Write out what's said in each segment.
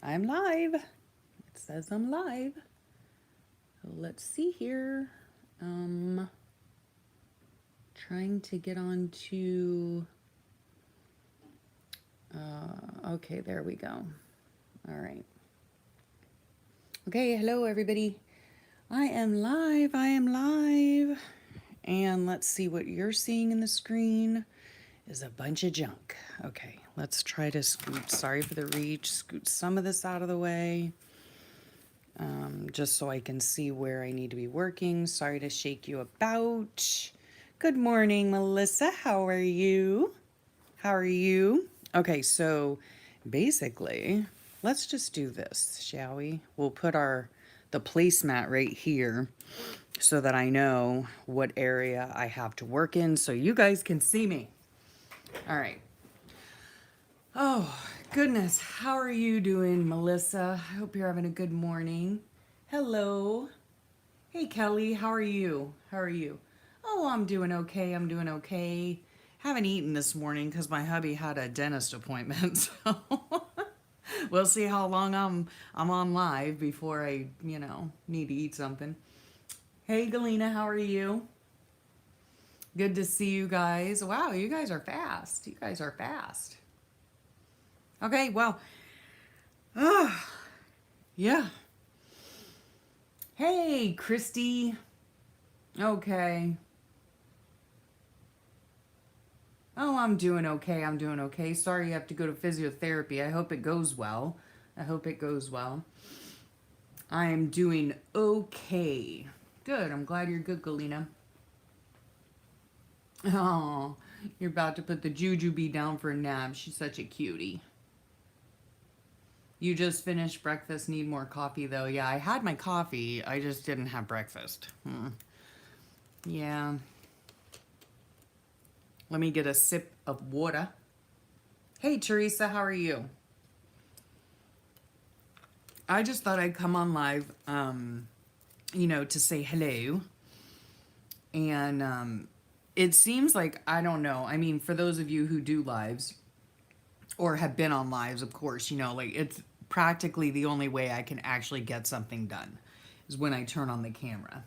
I'm live. It says I'm live. Let's see here. Um, Trying to get on to. Okay, there we go. All right. Okay, hello everybody. I am live. I am live. And let's see what you're seeing in the screen is a bunch of junk. Okay, let's try to scoot. Sorry for the reach. Scoot some of this out of the way. Just so I can see where I need to be working. Sorry to shake you about. Good morning, Melissa. How are you? How are you? Okay, so basically, let's just do this, shall we? We'll put the placemat right here so that I know what area I have to work in so you guys can see me. All right. Oh, goodness. How are you doing, Melissa? I hope you're having a good morning. Hello. Hey, Kelly. How are you? How are you? Oh, I'm doing okay. I'm doing okay. Haven't eaten this morning because my hubby had a dentist appointment. So we'll see how long I'm on live before I, need to eat something. Hey, Galena. How are you? Good to see you guys. Wow, you guys are fast. You guys are fast. Okay, well, yeah. Hey, Christy. Okay. Oh, I'm doing okay. I'm doing okay. Sorry you have to go to physiotherapy. I hope it goes well. I hope it goes well. I am doing okay. Good. I'm glad you're good, Galena. Oh, you're about to put the jujube down for a nap. She's such a cutie. You just finished breakfast. Need more coffee, though. Yeah, I had my coffee. I just didn't have breakfast. Yeah. Let me get a sip of water. Hey, Teresa, how are you? I just thought I'd come on live, to say hello. And it seems like, I don't know. I mean, for those of you who do lives or have been on lives, of course, like it's practically the only way I can actually get something done is when I turn on the camera.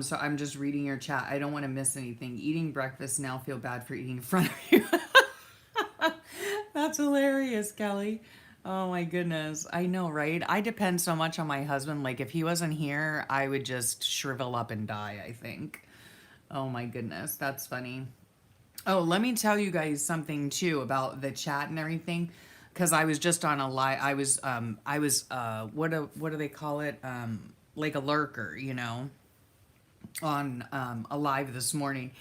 So I'm just reading your chat. I don't want to miss anything. Eating breakfast now, feel bad for eating in front of you. That's hilarious, Kelly. Oh my goodness. I know, right? I depend so much on my husband. Like if he wasn't here, I would just shrivel up and die, I think. Oh my goodness. That's funny. Oh, let me tell you guys something too about the chat and everything. Cause I was just on a live, what do they call it? Like a lurker, on a live this morning.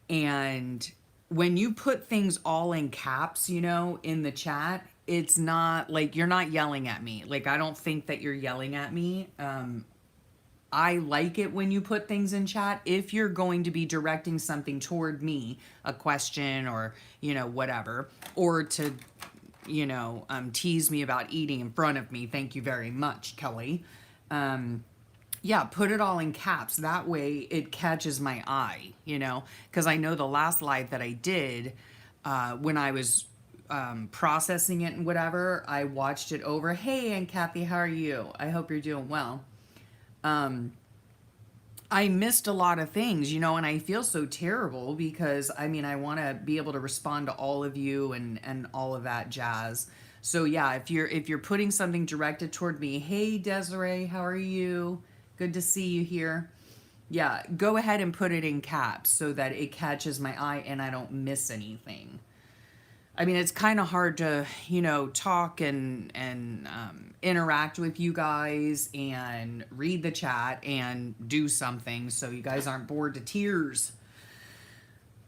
And when you put things all in caps, in the chat, it's not like you're not yelling at me. Like, I don't think that you're yelling at me. I like it when you put things in chat if you're going to be directing something toward me, a question or, whatever, or to, tease me about eating in front of me. Thank you very much, Kelly. Yeah, put it all in caps. That way it catches my eye, because I know the last live that I did, when I was processing it and whatever, I watched it over. Hey, Aunt Kathy, how are you? I hope you're doing well. I missed a lot of things, and I feel so terrible because I want to be able to respond to all of you and all of that jazz. So yeah, if you're putting something directed toward me, hey Desiree, how are you? Good to see you here. Yeah, go ahead and put it in caps so that it catches my eye and I don't miss anything. I mean, it's kind of hard to, talk and interact with you guys and read the chat and do something so you guys aren't bored to tears.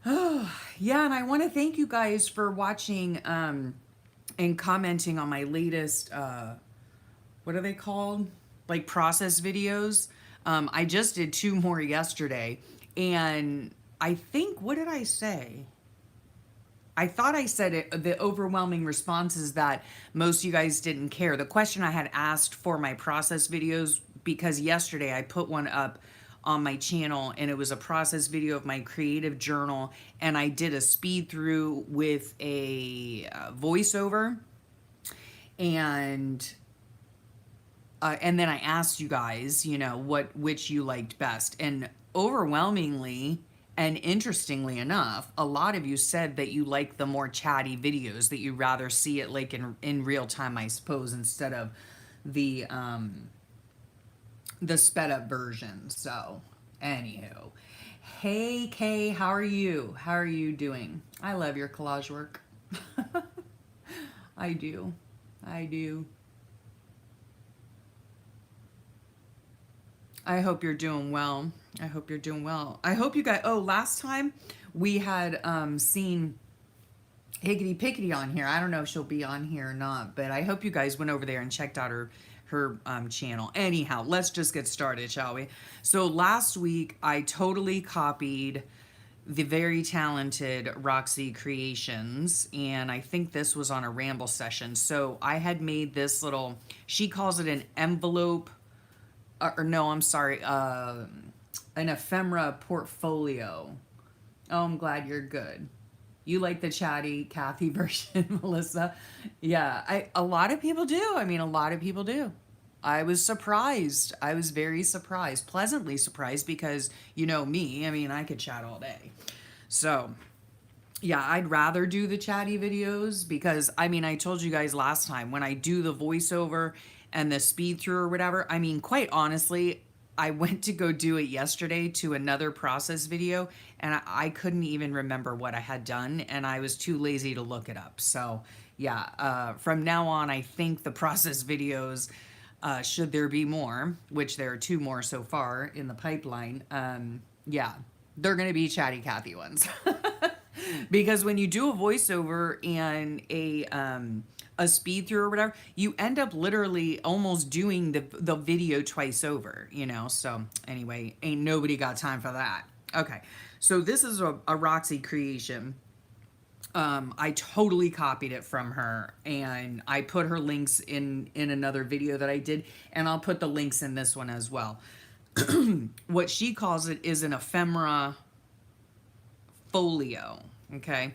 Oh, yeah, and I want to thank you guys for watching and commenting on my latest, what are they called? Like process videos. I just did 2 more yesterday, and I think, what did I say? I thought I said it, the overwhelming response is that most of you guys didn't care. The question I had asked for my process videos, because yesterday I put one up on my channel, and it was a process video of my creative journal, and I did a speed through with a voiceover, and then I asked you guys, you know, which you liked best, and overwhelmingly and interestingly enough, a lot of you said that you like the more chatty videos, that you rather see it like in real time, I suppose, instead of the sped up version. So, anywho, hey Kay, how are you? How are you doing? I love your collage work. I do. I do. I hope you're doing well. I hope you're doing well. I hope you guys, oh, last time we had seen Higgity Pickety on here. I don't know if she'll be on here or not, but I hope you guys went over there and checked out her channel. Anyhow, let's just get started, shall we? So last week I totally copied the very talented Roxy Creations, and I think this was on a ramble session. So I had made this little, she calls it an envelope, or no, I'm sorry, an ephemera portfolio. Oh, I'm glad you're good. You like the chatty Kathy version, Melissa? Yeah, a lot of people do. I mean, a lot of people do. I was surprised. I was very surprised, pleasantly surprised, because you know me. I mean, I could chat all day. So, yeah, I'd rather do the chatty videos because, I mean, I told you guys last time when I do the voiceover and the speed through or whatever, I mean, quite honestly, I went to go do it yesterday to another process video, and I couldn't even remember what I had done, and I was too lazy to look it up. So yeah, from now on, I think the process videos, should there be more, which there are 2 more so far in the pipeline, yeah, they're gonna be chatty Cathy ones. Because when you do a voiceover and a speed through or whatever, you end up literally almost doing the video twice over, you know? So anyway, ain't nobody got time for that. Okay, so this is a Roxy creation. I totally copied it from her, and I put her links in another video that I did, and I'll put the links in this one as well. What she calls it is an ephemera folio, okay?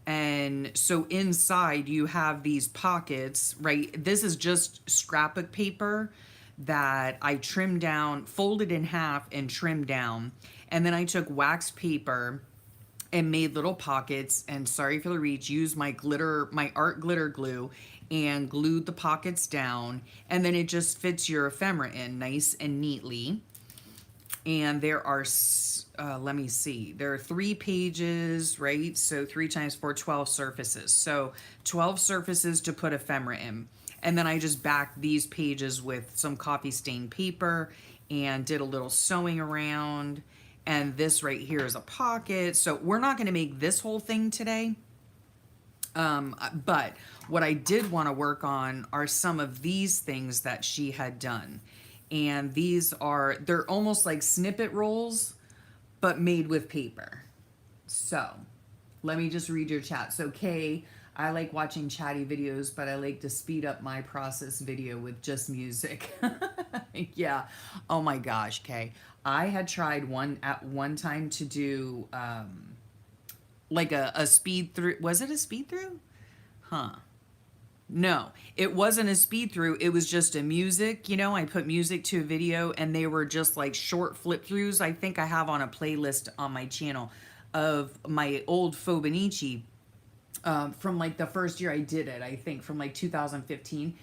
And so inside you have these pockets, right? This is just scrapbook paper that I trimmed down, folded in half and trimmed down. And then I took wax paper and made little pockets, and sorry for the reach, used my art glitter glue and glued the pockets down. And then it just fits your ephemera in nice and neatly. And there are, let me see, there are 3 pages, right? So 3 times 4, 12 surfaces. So 12 surfaces to put ephemera in. And then I just backed these pages with some coffee stained paper and did a little sewing around. And this right here is a pocket. So we're not going to make this whole thing today. But what I did want to work on are some of these things that she had done. And these are, they're almost like snippet rolls, but made with paper. So let me just read your chat. So Kay, I like watching chatty videos, but I like to speed up my process video with just music. Yeah. Oh my gosh, Kay. I had tried at one time to do like a speed through. Was it a speed through? Huh. No, it wasn't a speed through. It was just a music, you know, I put music to a video, and they were just like short flip throughs. I think I have on a playlist on my channel of my old Fobonichi from like the first year I did it, I think from like 2015.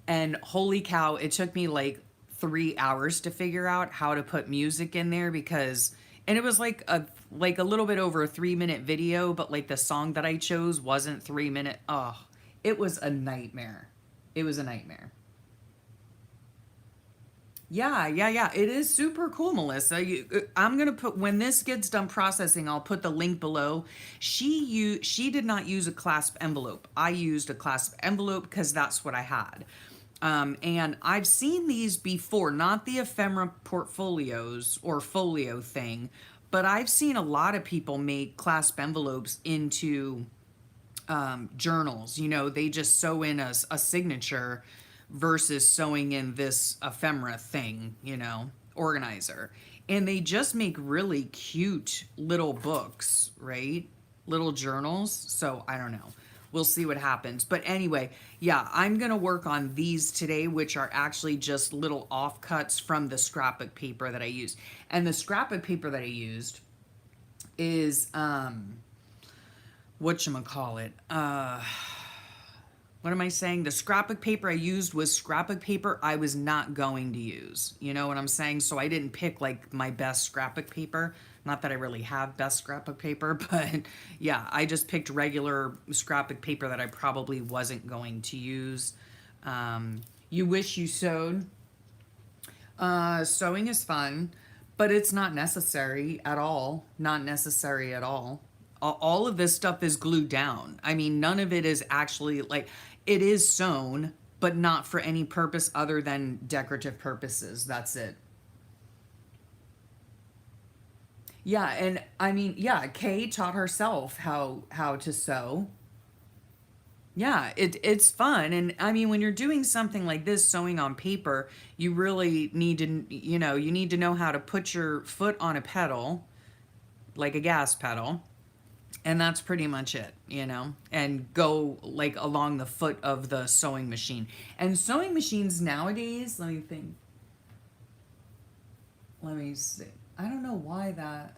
And holy cow, it took me like 3 hours to figure out how to put music in there, because, and it was like a little bit over a 3-minute video, but like the song that I chose wasn't 3 minute. Oh, it was a nightmare. It was a nightmare. Yeah. It is super cool, Melissa. I'm gonna put, when this gets done processing, I'll put the link below. She did not use a clasp envelope. I used a clasp envelope because that's what I had. And I've seen these before, not the ephemera portfolios or folio thing, but I've seen a lot of people make clasp envelopes into journals. You know, they just sew in a signature versus sewing in this ephemera thing, you know, organizer. And they just make really cute little books, right? Little journals. So I don't know. We'll see what happens. But anyway, yeah, I'm going to work on these today, which are actually just little offcuts from the scrapbook paper that I used. And the scrapbook paper that I used is, whatchamacallit? What am I saying? The scrapbook paper I used was scrapbook paper I was not going to use. You know what I'm saying? So I didn't pick like my best scrapbook paper. Not that I really have best scrapbook paper, but yeah, I just picked regular scrapbook paper that I probably wasn't going to use. You wish you sewed. Sewing is fun, but it's not necessary at all. Not necessary at all. All of this stuff is glued down. I mean, none of it is actually like, it is sewn, but not for any purpose other than decorative purposes. That's it. Yeah, and I mean, yeah, Kay taught herself how to sew. Yeah, it's fun. And I mean, when you're doing something like this, sewing on paper, you really need to, you need to know how to put your foot on a pedal, like a gas pedal. And that's pretty much it, and go like along the foot of the sewing machine. And sewing machines nowadays, let me think. Let me see. I don't know why that.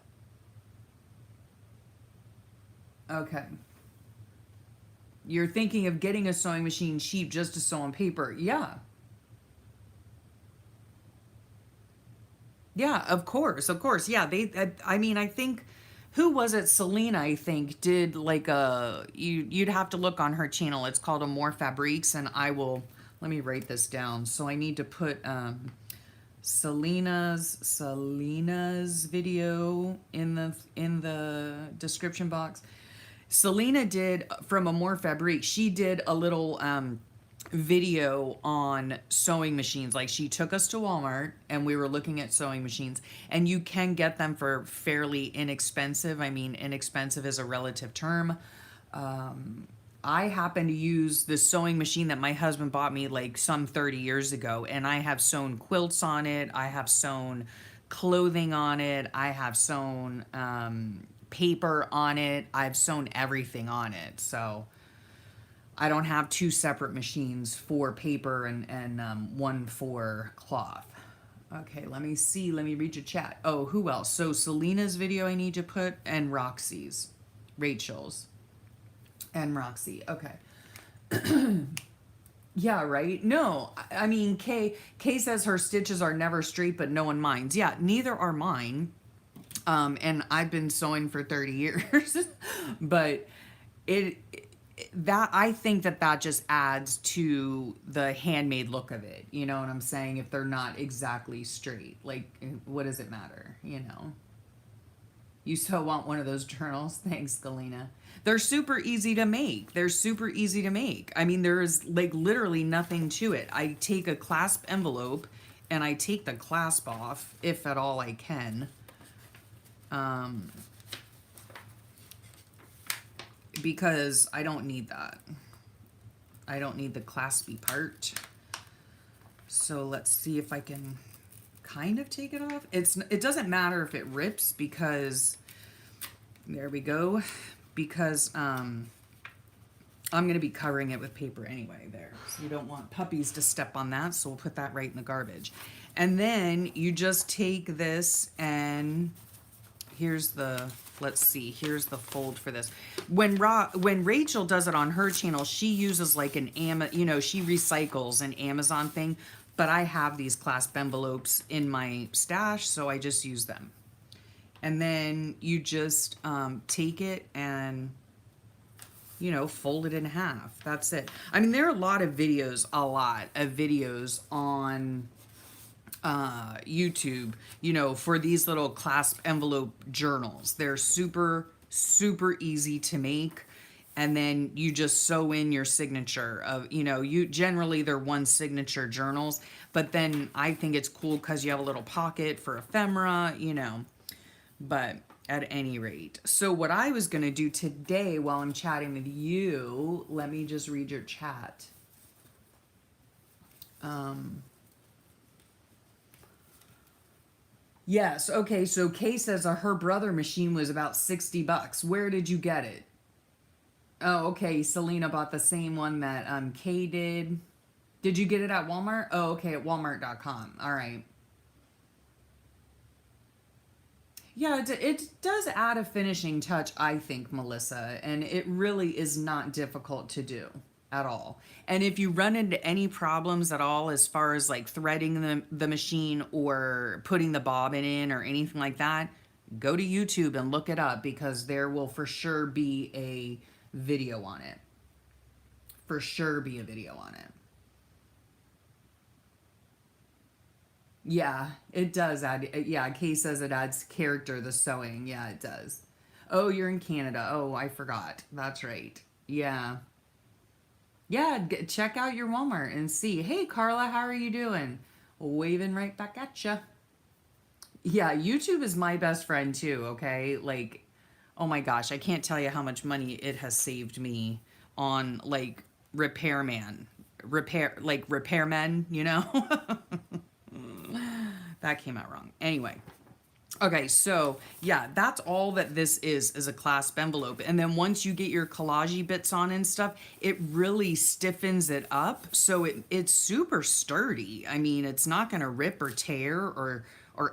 Okay. You're thinking of getting a sewing machine cheap just to sew on paper. Yeah. Yeah, of course. Of course. Yeah, I mean, I think who was it? Selena, I think, did like you'd have to look on her channel. It's called Amore Fabriques, and I will let me write this down. So I need to put Selena's video in the description box. Selena did from Amore Fabrique. She did a little video on sewing machines. Like, she took us to Walmart and we were looking at sewing machines, and you can get them for fairly inexpensive. I mean, inexpensive is a relative term. I happen to use the sewing machine that my husband bought me like some 30 years ago, and I have sewn quilts on it. I have sewn clothing on it. I have sewn paper on it. I've sewn everything on it. So I don't have two separate machines for paper and one for cloth. Okay, let me see. Let me read your chat. Oh, who else? So Selena's video I need to put, and Roxy's. Rachel's. And Roxy. Okay. Yeah, right? No, I mean, Kay says her stitches are never straight, but no one minds. Yeah, neither are mine. And I've been sewing for 30 years. But that I think that just adds to the handmade look of it. You know what I'm saying? If they're not exactly straight, like, what does it matter? You so want one of those journals? Thanks, Galena. They're super easy to make. They're super easy to make. I mean, there is like literally nothing to it. I take a clasp envelope and I take the clasp off, if at all I can. Because I don't need that. I don't need the claspy part. So let's see if I can kind of take it off. It doesn't matter if it rips, because there we go. Because I'm going to be covering it with paper anyway there. So you don't want puppies to step on that, so we'll put that right in the garbage. And then you just take this, and here's the, let's see, here's the fold for this. When Rachel does it on her channel, she uses like she recycles an Amazon thing, but I have these clasp envelopes in my stash, so I just use them. And then you just take it and, fold it in half. That's it. I mean, there are a lot of videos on YouTube, for these little clasp envelope journals. They're super, super easy to make. And then you just sew in your signature of, generally they're one signature journals, but then I think it's cool because you have a little pocket for ephemera, but at any rate. So what I was going to do today while I'm chatting with you, let me just read your chat. Yes. Okay. So Kay says her brother machine was about 60 bucks. Where did you get it? Oh, okay. Selena bought the same one that Kay did. Did you get it at Walmart? Oh, okay. At walmart.com. All right. Yeah, it does add a finishing touch, I think, Melissa, and it really is not difficult to do at all. And if you run into any problems at all as far as like threading the machine or putting the bobbin in or anything like that, go to YouTube and look it up because there will for sure be a video on it. For sure be a video on it. Yeah, it does add. Yeah, Kay says it adds character, the sewing. Yeah, it does. Oh, you're in Canada. Oh, I forgot. That's right. Yeah. Yeah, check out your Walmart and see. Hey, Carla, how are you doing? Waving right back at you. Yeah, YouTube is my best friend too, okay? Like, oh my gosh, I can't tell you how much money it has saved me on like repairmen, you know? That came out wrong. Anyway, okay, so yeah, that's all that this is a clasp envelope. And then once you get your collage bits on and stuff, it really stiffens it up. So it's super sturdy. I mean, it's not gonna rip or tear or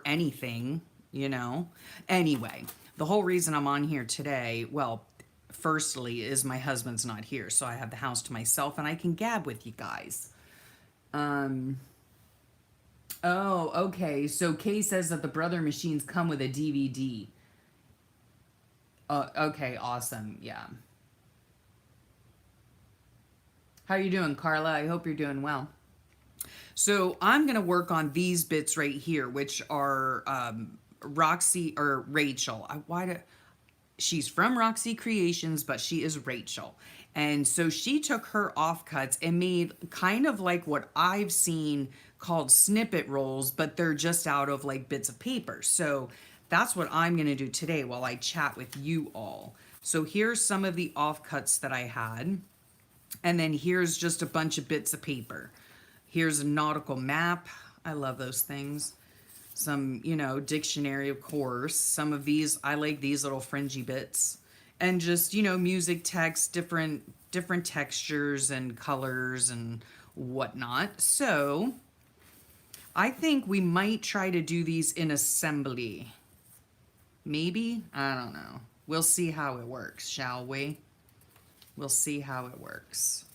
anything, you know? Anyway, the whole reason I'm on here today, well, firstly, is my husband's not here, so I have the house to myself and I can gab with you guys. Um, Oh, okay. So Kay says that the brother machines come with a DVD. Okay, awesome. Yeah. How you doing, Carla? I hope you're doing well. So I'm gonna work on these bits right here, which are Roxy or Rachel. Why do she's from Roxy Creations, but she is Rachel. And so she took her offcuts and made kind of like what I've seen called snippet rolls, but they're just out of like bits of paper. So that's what I'm going to do today while I chat with you all. So here's some of the offcuts that I had. And then here's just a bunch of bits of paper. Here's a nautical map. I love those things. Some, dictionary, of course. Some of these, I like these little fringy bits. And just, music, text, different textures and colors and whatnot. So I think we might try to do these in assembly. Maybe? I don't know. We'll see how it works, shall we? We'll see how it works.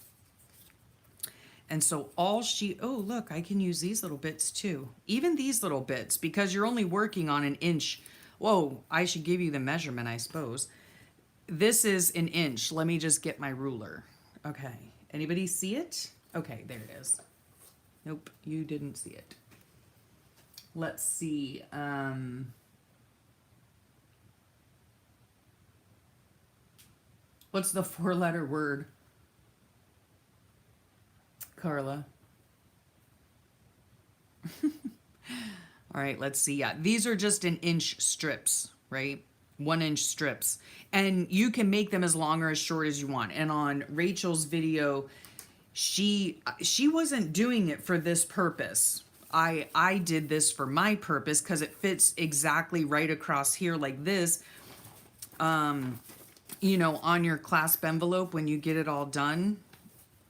And so oh, look, I can use these little bits too. Even these little bits, because you're only working on an inch. Whoa, I should give you the measurement, I suppose. This is an inch. Let me just get my ruler. Okay, anybody see it? Okay, there it is. Nope, you didn't see it. Let's see. What's the 4-letter word? Carla. All right, let's see. Yeah, these are just an inch strips, right? 1-inch strips. And you can make them as long or as short as you want. And on Rachel's video, she wasn't doing it for this purpose. I did this for my purpose because it fits exactly right across here like this. On your clasp envelope when you get it all done,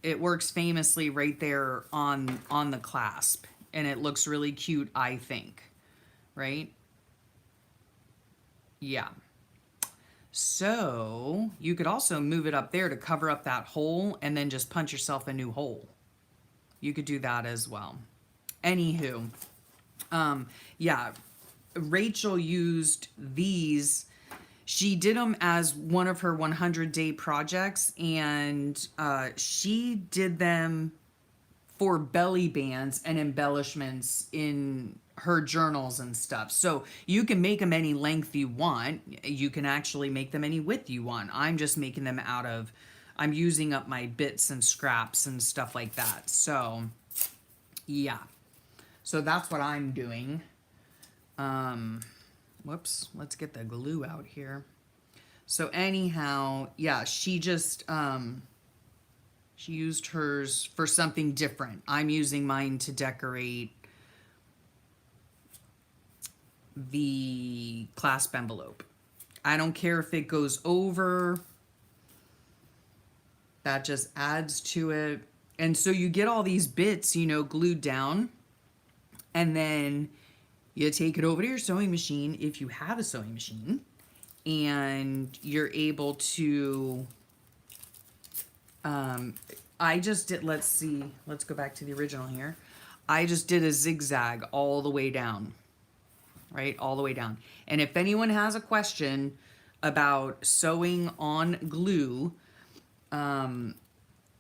it works famously right there on the clasp, and it looks really cute, I think. Right? Yeah. So you could also move it up there to cover up that hole and then just punch yourself a new hole. You could do that as well. Anywho, yeah, Rachel used these. She did them as one of her 100-day projects, and she did them for belly bands and embellishments in her journals and stuff. So you can make them any length you want. You can actually make them any width you want. I'm just making them I'm using up my bits and scraps and stuff like that. So yeah. So that's what I'm doing. Whoops, let's get the glue out here. So anyhow, yeah, she just, she used hers for something different. I'm using mine to decorate the clasp envelope. I don't care if it goes over, that just adds to it. And so you get all these bits, you know, glued down, and then you take it over to your sewing machine if you have a sewing machine, and you're able to, I just did, let's see, let's go back to the original here. I just did a zigzag all the way down, right? All the way down. And if anyone has a question about sewing on glue,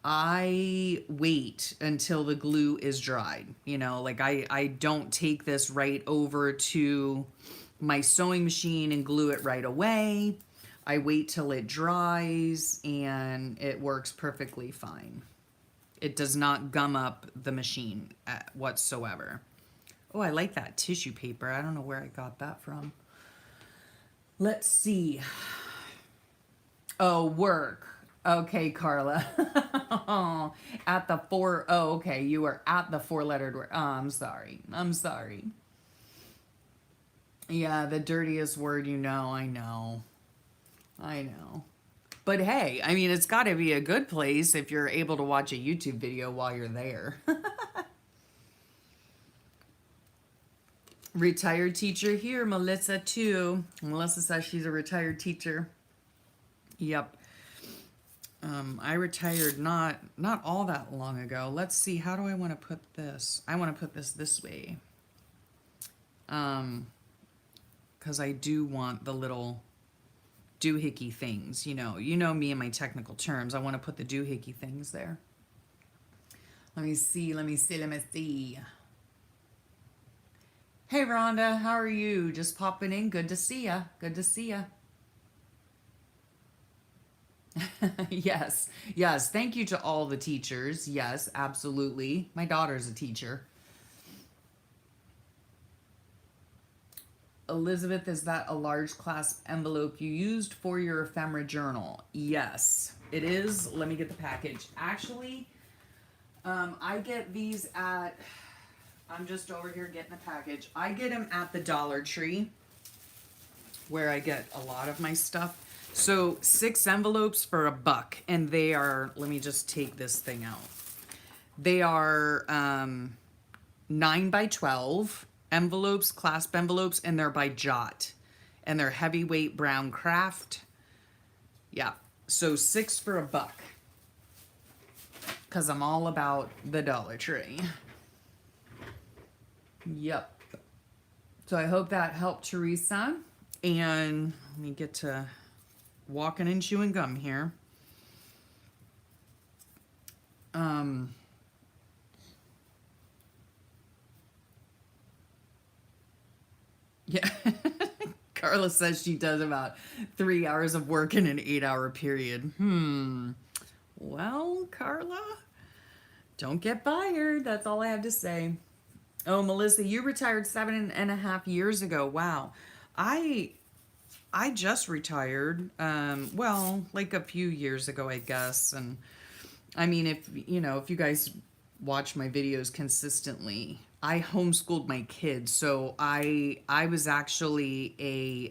I wait until the glue is dried. You know, like I don't take this right over to my sewing machine and glue it right away. I wait till it dries and it works perfectly fine. It does not gum up the machine whatsoever. Oh, I like that tissue paper. I don't know where I got that from. Let's see. Oh, work. Okay, Carla. At the four, oh, okay, you were at the four-lettered word. Oh, I'm sorry. I'm sorry. Yeah, the dirtiest word you know, I know. I know. But hey, I mean, it's got to be a good place if you're able to watch a YouTube video while you're there. Retired teacher here, Melissa too. Melissa says she's a retired teacher. Yep. I retired not all that long ago. Let's see, how do I want to put this? I want to put this way. Because I do want the little doohickey things, you know me and my technical terms. I want to put the doohickey things there. Let me see. Hey, Rhonda, how are you? Just popping in. Good to see ya. Good to see ya. Yes. Thank you to all the teachers. Yes, absolutely. My daughter's a teacher. Elizabeth, is that a large clasp envelope you used for your ephemera journal? Yes, it is. Let me get the package. Actually, I get these at, I'm just over here getting the package. I get them at the Dollar Tree, where I get a lot of my stuff. So 6 envelopes for $1, and they are, let me just take this thing out. They are 9 by 12 envelopes, clasp envelopes, and they're by Jot, and they're heavyweight brown craft. Yeah, so 6 for $1, because I'm all about the Dollar Tree. Yep. So I hope that helped, Teresa. And let me get to walking and chewing gum here. Yeah. Carla says she does about 3 hours of work in an 8-hour period. Well, Carla, don't get fired. That's all I have to say. Oh, Melissa, you retired 7.5 years ago. Wow. I just retired, well, like a few years ago, I guess. And I mean, if you guys watch my videos consistently, I homeschooled my kids. So I was actually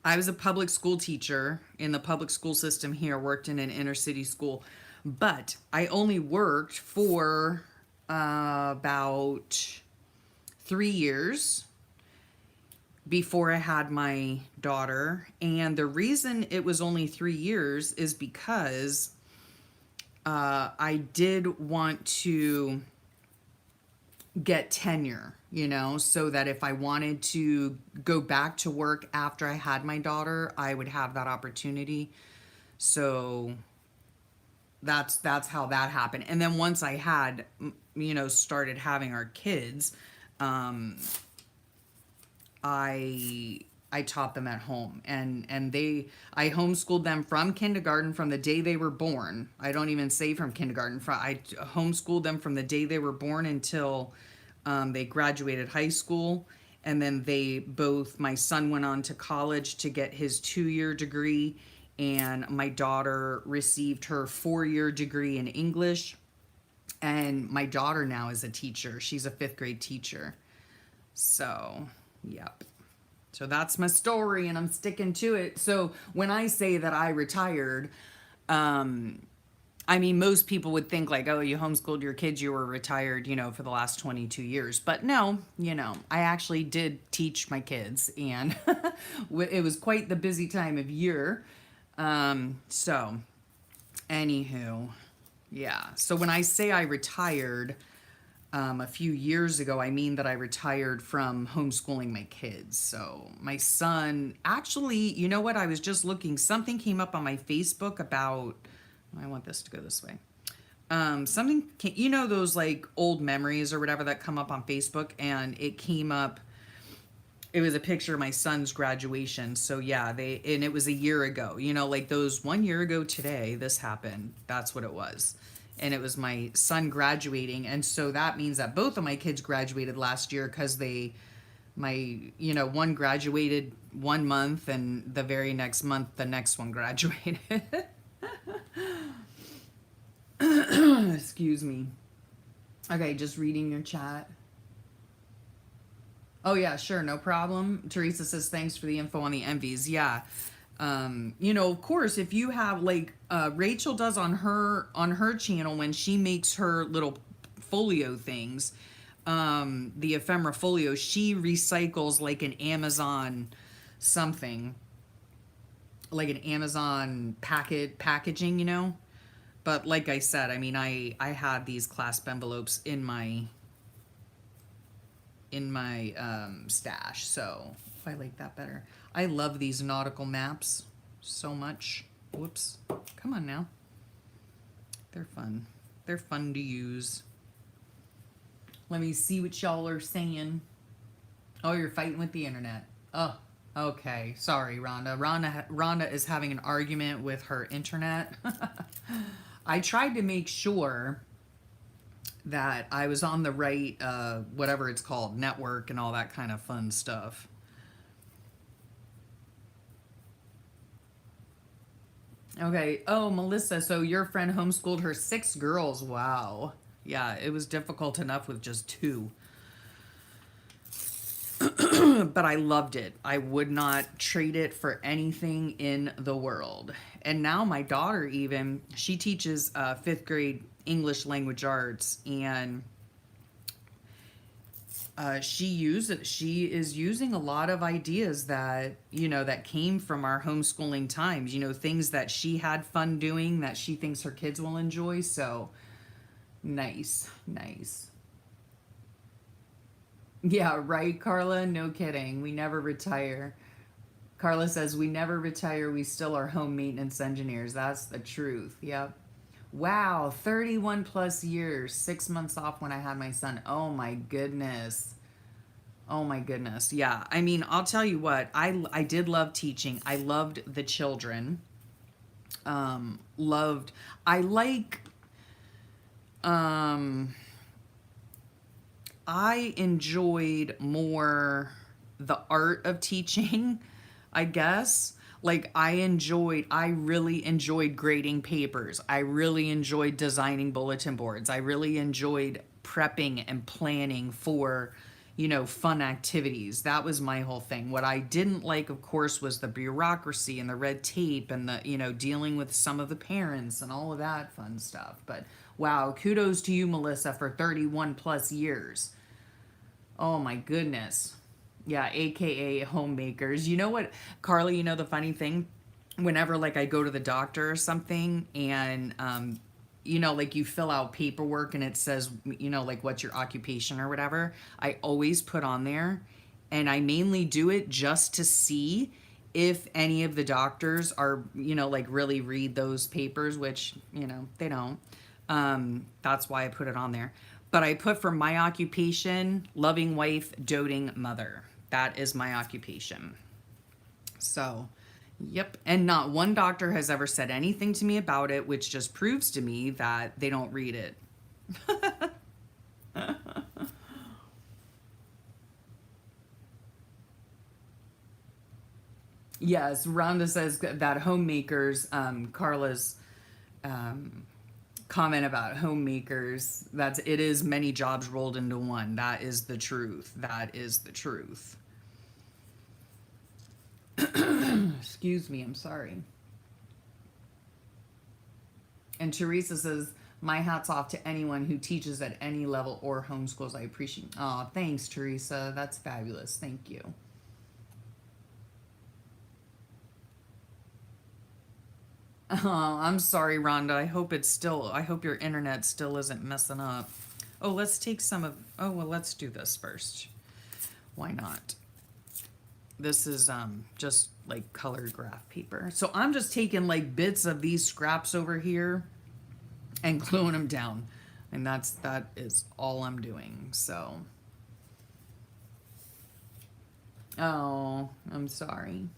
I was a public school teacher in the public school system here, worked in an inner city school, but I only worked for about 3 years before I had my daughter. And the reason it was only 3 years is because I did want to get tenure, so that if I wanted to go back to work after I had my daughter, I would have that opportunity. So that's how that happened. And then once I had, started having our kids, I taught them at home, and I homeschooled them from kindergarten, from the day they were born. I don't even say from kindergarten. I homeschooled them from the day they were born until they graduated high school. And then my son went on to college to get his 2-year degree, and my daughter received her 4-year degree in English. And my daughter now is a teacher. She's a 5th grade teacher. So Yep. So that's my story, and I'm sticking to it. So when I say that I retired, I mean, most people would think like, oh, you homeschooled your kids, you were retired, for the last 22 years. But no, I actually did teach my kids, and it was quite the busy time of year. So, anywho, yeah. So when I say I retired a few years ago, I mean that I retired from homeschooling my kids. So my son, actually, you know what? I was just looking, something came up on my Facebook about, I want this to go this way. Those like old memories or whatever that come up on Facebook, and it came up, it was a picture of my son's graduation. So yeah, and it was a year ago, like those 1 year ago today, this happened. That's what it was. And it was my son graduating. And so that means that both of my kids graduated last year, because one graduated 1 month, and the very next month, the next one graduated. Excuse me. Okay, just reading your chat. Oh yeah, sure, no problem. Teresa says thanks for the info on the envies. Yeah. Of course, if you have like Rachel does on her channel when she makes her little folio things, the ephemera folio, she recycles like an Amazon something, like an Amazon packaging. But like I said, I mean, I had these clasp envelopes in my stash, so I like that better. I love these nautical maps so much. Whoops. Come on now. They're fun. They're fun to use. Let me see what y'all are saying. Oh, you're fighting with the internet. Oh, okay. Sorry, Rhonda. Rhonda is having an argument with her internet. I tried to make sure that I was on the right, whatever it's called, network and all that kind of fun stuff. Okay. Oh, Melissa, so your friend homeschooled her 6 girls. Wow. Yeah, it was difficult enough with just 2. But I loved it. I would not trade it for anything in the world. And now my daughter, even, she teaches 5th grade English language arts, and she is using a lot of ideas that that came from our homeschooling times, things that she had fun doing that she thinks her kids will enjoy. So nice. Yeah, right, Carla? No kidding. We never retire. Carla says, we never retire. We still are home maintenance engineers. That's the truth. Yep. Wow, 31 plus years, 6 months off when I had my son. Oh my goodness. Oh my goodness. Yeah. I mean, I'll tell you what, I did love teaching. I loved the children. Loved, I like, I enjoyed more the art of teaching, I guess. Like I really enjoyed grading papers. I really enjoyed designing bulletin boards. I really enjoyed prepping and planning for, fun activities. That was my whole thing. What I didn't like, of course, was the bureaucracy and the red tape and the, dealing with some of the parents and all of that fun stuff. But wow, kudos to you, Melissa, for 31 plus years. Oh my goodness. Yeah, AKA homemakers. You know what, Carly, the funny thing, whenever like I go to the doctor or something, and like you fill out paperwork and it says, like what's your occupation or whatever, I always put on there, and I mainly do it just to see if any of the doctors are, like really read those papers, which, they don't. That's why I put it on there. But I put for my occupation, loving wife, doting mother. That is my occupation. So, yep. And not one doctor has ever said anything to me about it, which just proves to me that they don't read it. Yes, Rhonda says that homemakers, Carla's comment about homemakers, it is many jobs rolled into one. That is the truth. That is the truth. Excuse me, I'm sorry. And Teresa says, my hat's off to anyone who teaches at any level or homeschools. I appreciate. Oh, thanks, Teresa. That's fabulous. Thank you. Oh, I'm sorry, Rhonda. I hope your internet still isn't messing up. Oh, let's take some of, oh, well, let's do this first. Why not? This is just like colored graph paper. So I'm just taking like bits of these scraps over here and gluing them down. And that is all I'm doing. So, oh, I'm sorry.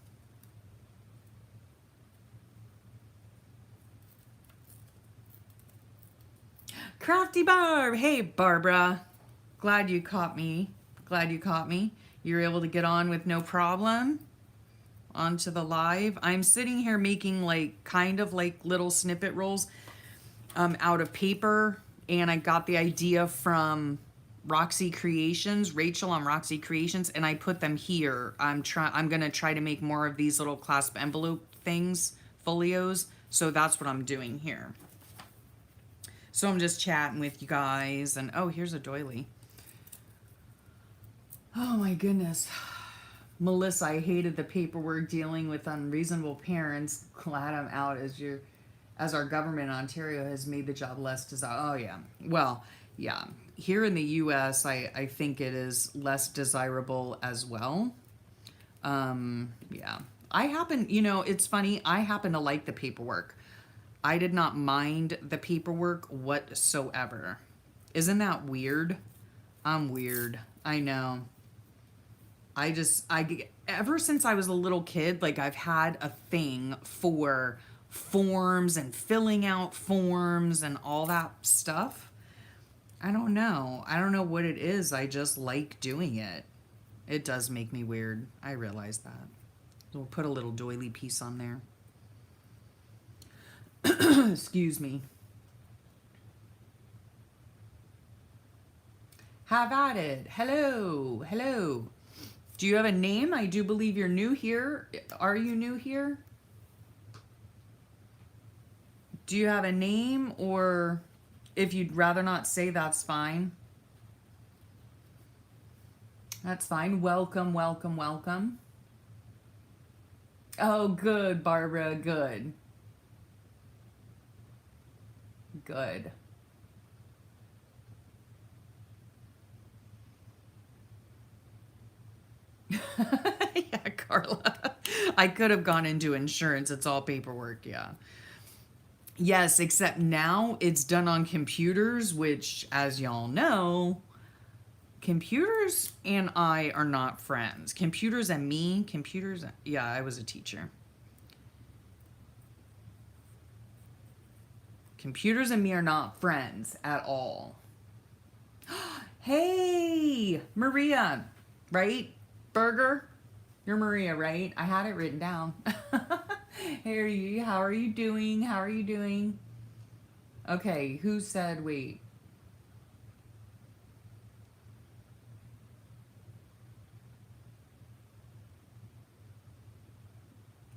Crafty Barb. Hey, Barbara. Glad you caught me. Glad you caught me. You're able to get on with no problem onto the live. I'm sitting here making like kind of like little snippet rolls out of paper, and I got the idea from Roxy Creations, Rachel on Roxy Creations, and I put them here. I'm gonna try to make more of these little clasp envelope things, folios. So that's what I'm doing here. So I'm just chatting with you guys, and oh, here's a doily. Oh my goodness. Melissa, I hated the paperwork dealing with unreasonable parents. Glad I'm out as our government in Ontario has made the job less desirable. Oh yeah. Well, yeah. Here in the US, I think it is less desirable as well. Yeah. It's funny. I happen to like the paperwork. I did not mind the paperwork whatsoever. Isn't that weird? I'm weird. I know. Ever since I was a little kid, like I've had a thing for forms and filling out forms and all that stuff. I don't know. I don't know what it is. I just like doing it. It does make me weird. I realize that. So we'll put a little doily piece on there. Excuse me. Have at it. Hello. Hello. Do you have a name? I do believe you're new here. Are you new here? Do you have a name, or if you'd rather not say, that's fine. That's fine. Welcome, welcome, welcome. Oh, good, Barbara. Good. Good. Yeah, Carla. I could have gone into insurance. It's all paperwork. Yeah. Yes, except now it's done on computers, which, as y'all know, computers and I are not friends. Computers and me, yeah, I was a teacher. Computers and me are not friends at all. Hey, Maria, right? Burger? You're Maria, right? I had it written down. Hey, are you? How are you doing? How are you doing? Okay, who said wait?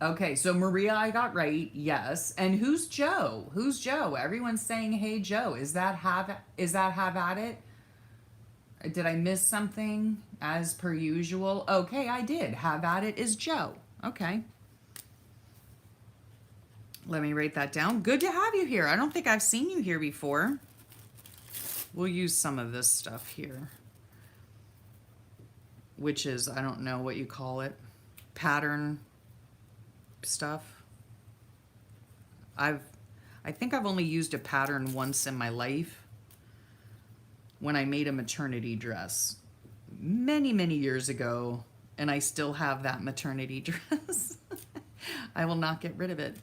Okay, so Maria, I got right. Yes. And who's Joe? Who's Joe? Everyone's saying, "Hey, Joe." Is that have at it? Did I miss something? As per usual. Okay, I did. Have at it is Joe. Okay. Let me write that down. Good to have you here. I don't think I've seen you here before. We'll use some of this stuff here, which is, I don't know what you call it, pattern stuff. I think I've only used a pattern once in my life, when I made a maternity dress many, many years ago, and I still have that maternity dress. I will not get rid of it.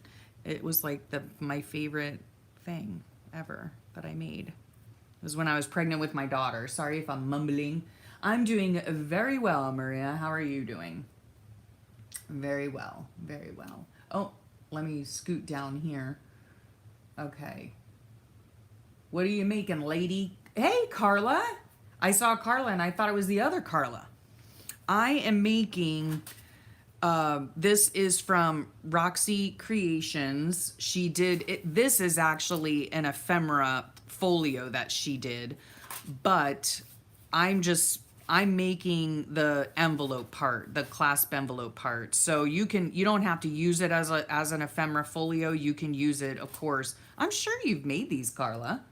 It was like my favorite thing ever that I made. It was when I was pregnant with my daughter. Sorry if I'm mumbling. I'm doing very well, Maria. How are you doing? Very well, very well. Oh, let me scoot down here. Okay. What are you making, lady? Hey, Carla. I saw Carla and I thought it was the other Carla. I am making This is from Roxy Creations. She did it. This is actually an ephemera folio that she did, but I'm just I'm making the envelope part, the clasp envelope part. So you don't have to use it as an ephemera folio. You can use it, of course. I'm sure you've made these, Carla.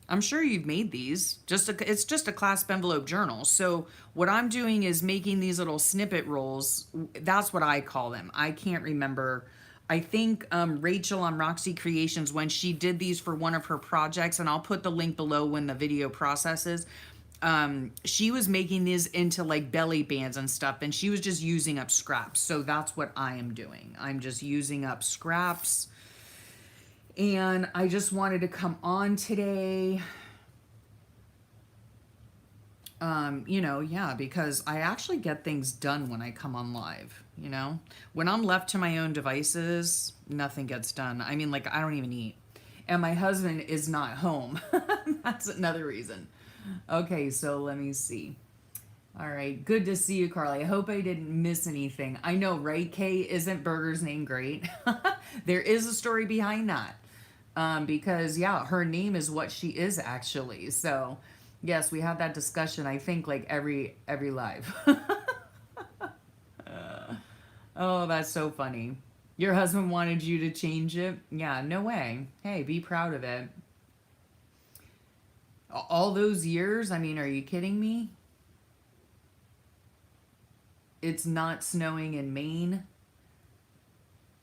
I'm sure you've made these. It's just a clasp envelope journal. So what I'm doing is making these little snippet rolls. That's what I call them. I can't remember. I think Rachel on Roxy Creations, when she did these for one of her projects, and I'll put the link below when the video processes, she was making these into like belly bands and stuff, and she was just using up scraps. So that's what I am doing. I'm just using up scraps. And I just wanted to come on today. Yeah, because I actually get things done when I come on live, When I'm left to my own devices, nothing gets done. I mean, like, I don't even eat. And my husband is not home. That's another reason. Okay, so let me see. All right, good to see you, Carly. I hope I didn't miss anything. I know, right, Kay? Isn't Burger's name great? There is a story behind that. Because yeah, her name is what she is actually. So yes, we have that discussion. I think like every live. Oh, that's so funny. Your husband wanted you to change it? Yeah, no way. Hey, be proud of it. All those years? I mean, are you kidding me? It's not snowing in Maine.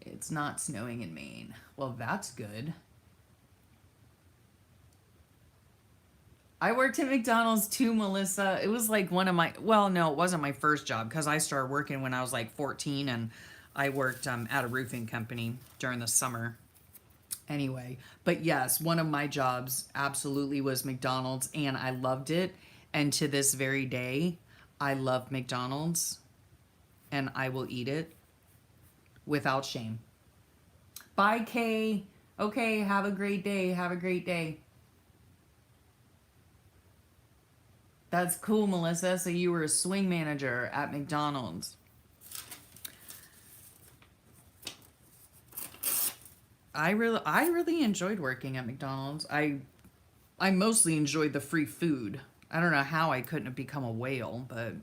It's not snowing in Maine. Well, that's good. I worked at McDonald's too, Melissa. It was like one of my, well, no, it wasn't my first job because I started working when I was like 14 and I worked at a roofing company during the summer. Anyway, but yes, one of my jobs absolutely was McDonald's and I loved it. And to this very day, I love McDonald's and I will eat it without shame. Bye, Kay. Okay, have a great day. Have a great day. That's cool, Melissa. So you were a swing manager at McDonald's. I really enjoyed working at McDonald's. I mostly enjoyed the free food. I don't know how I couldn't have become a whale, but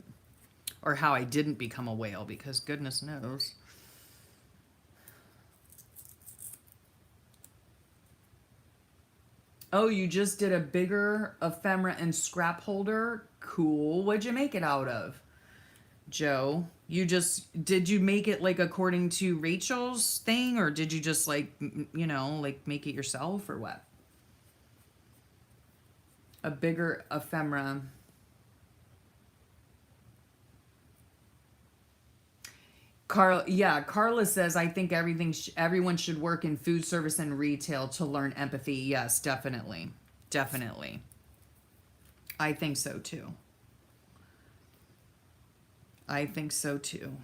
or how I didn't become a whale because goodness knows. Oh, you just did a bigger ephemera and scrap holder? Cool. What'd you make it out of, Joe? Did you make it like according to Rachel's thing or did you just like, like make it yourself or what? A bigger ephemera. Carla says, I think everyone should work in food service and retail to learn empathy. Yes, definitely. Definitely. I think so too. I think so too.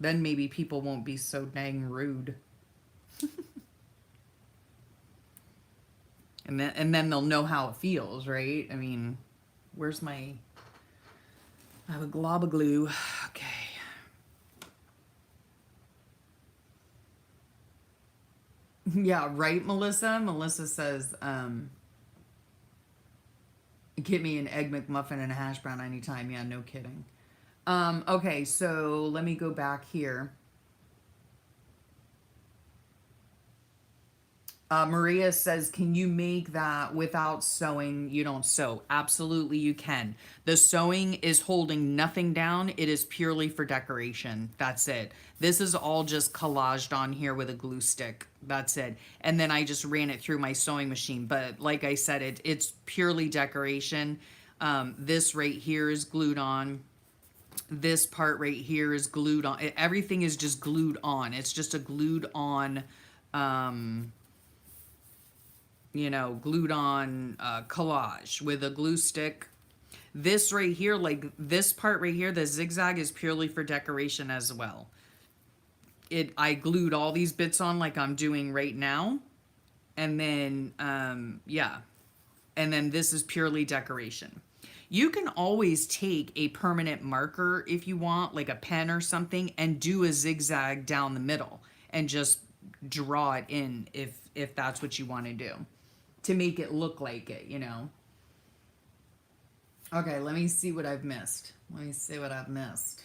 Then maybe people won't be so dang rude. and then they'll know how it feels, right? I mean, where's my I have a glob of glue. Okay. Yeah, right, Melissa? Melissa says, get me an Egg McMuffin and a hash brown anytime. Yeah, no kidding. Okay, so let me go back here. Maria says, can you make that without sewing? You don't sew. Absolutely, you can. The sewing is holding nothing down. It is purely for decoration. That's it. This is all just collaged on here with a glue stick. That's it. And then I just ran it through my sewing machine. But like I said, it's purely decoration. This right here is glued on. This part right here is glued on. Everything is just glued on. It's just a glued on... glued on collage with a glue stick. This right here, like this part right here, the zigzag is purely for decoration as well. I glued all these bits on like I'm doing right now. And then, yeah. And then this is purely decoration. You can always take a permanent marker if you want, like a pen or something, and do a zigzag down the middle and just draw it in if that's what you want to do to make it look like it, you know. Okay, let me see what I've missed. Let me see what I've missed.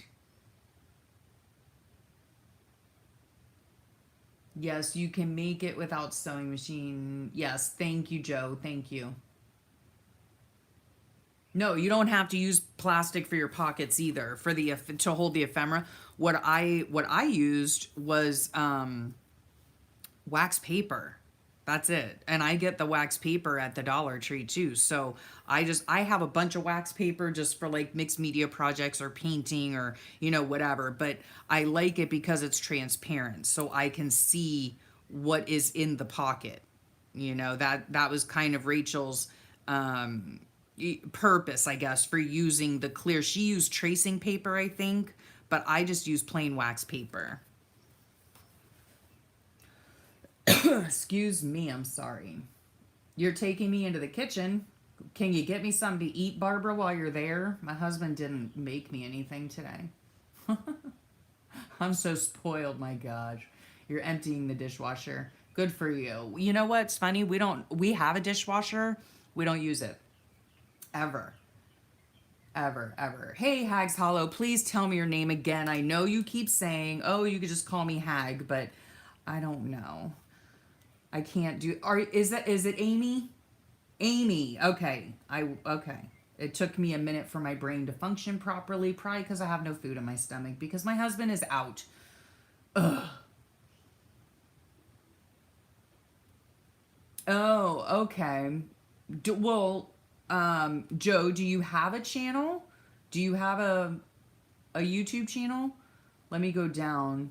Yes, you can make it without sewing machine. Yes, thank you, Joe. Thank you. No, you don't have to use plastic for your pockets either for the to hold the ephemera. What I used was wax paper. That's it. And I get the wax paper at the Dollar Tree too. So I have a bunch of wax paper just for like mixed media projects or painting or you know whatever, but I like it because it's transparent so I can see what is in the pocket. You know, that was kind of Rachel's um purpose, I guess, for using the clear. She used tracing paper, I think, but I just use plain wax paper. Excuse me, I'm sorry. You're taking me into the kitchen. Can you get me something to eat, Barbara, while you're there? My husband didn't make me anything today. I'm so spoiled, my gosh. You're emptying the dishwasher. Good for you. You know what's funny? We have a dishwasher. We don't use it. Ever. Ever, ever. Hey, Hags Hollow, please tell me your name again. I know you keep saying, oh, you could just call me Hag, but I don't know. I can't do. Is it Amy? Amy. Okay. Okay. It took me a minute for my brain to function properly, probably because I have no food in my stomach because my husband is out. Ugh. Oh, okay. Joe, do you have a channel? Do you have a YouTube channel? Let me go down.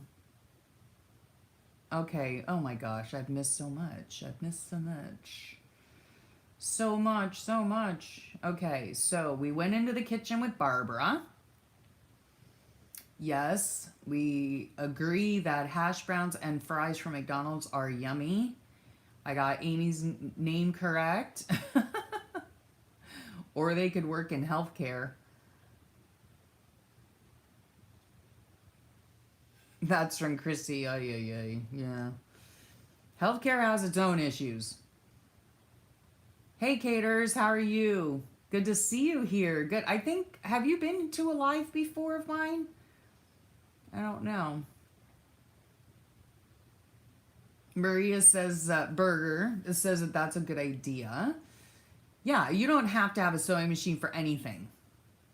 Okay. Oh my gosh, I've missed so much. I've missed so much. So much, so much. Okay, so we went into the kitchen with Barbara. Yes, we agree that hash browns and fries from McDonald's are yummy. I got Amy's name correct. Or they could work in healthcare. That's from Chrissy. Oh, yeah. Healthcare has its own issues. Hey, Caters, how are you? Good to see you here. Good. I think, have you been to a live before of mine? I don't know. Maria says, burger. It says that that's a good idea. Yeah, you don't have to have a sewing machine for anything.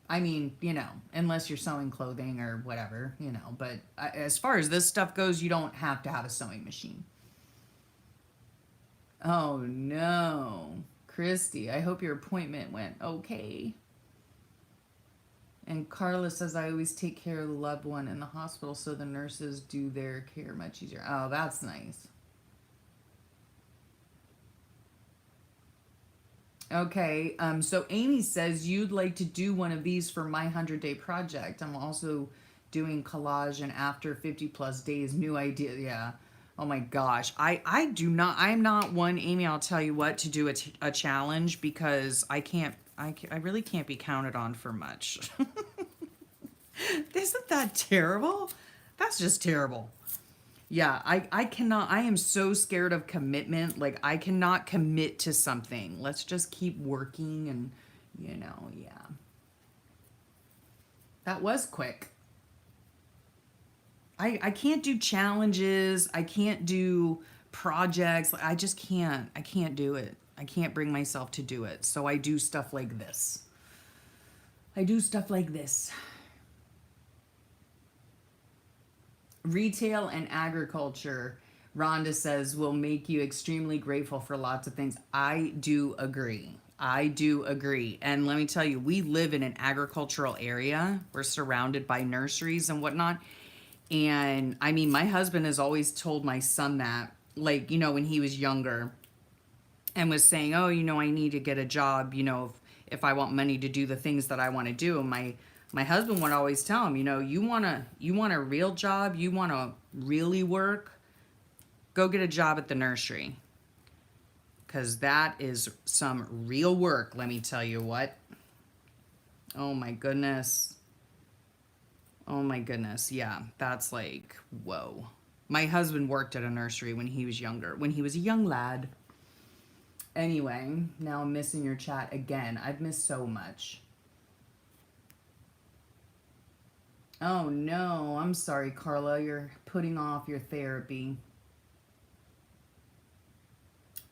I mean, you know, unless you're sewing clothing or whatever, you know. But as far as this stuff goes, you don't have to have a sewing machine. Oh, no. Christy, I hope your appointment went okay. And Carla says, I always take care of the loved one in the hospital so the nurses do their care much easier. Oh, that's nice. Okay, so Amy says you'd like to do one of these for my 100-day project. I'm also doing collage and after 50 plus days, new idea. Yeah. Oh my gosh. I do not, I'm not one, Amy, I'll tell you what, to do a challenge because I really can't be counted on for much. Isn't that terrible? That's just terrible. Yeah, I cannot, I am so scared of commitment. Like, I cannot commit to something. Let's just keep working and, you know, yeah. That was quick. I can't do challenges. I can't do projects. I just can't. I can't do it. I can't bring myself to do it. So I do stuff like this. I do stuff like this. Retail and agriculture, Rhonda says, will make you extremely grateful for lots of things. I do agree. I do agree. And let me tell you, we live in an agricultural area. We're surrounded by nurseries and whatnot. And I mean, my husband has always told my son that, like, you know, when he was younger and was saying, oh, you know, I need to get a job, you know, if I want money to do the things that I want to do. And my husband would always tell him, you know, you want a real job, you want to really work, go get a job at the nursery. Because that is some real work, let me tell you what. Oh my goodness. Oh my goodness. Yeah, that's like, whoa. My husband worked at a nursery when he was younger, when he was a young lad. Anyway, now I'm missing your chat again. I've missed so much. Oh no, I'm sorry, Carla. You're putting off your therapy.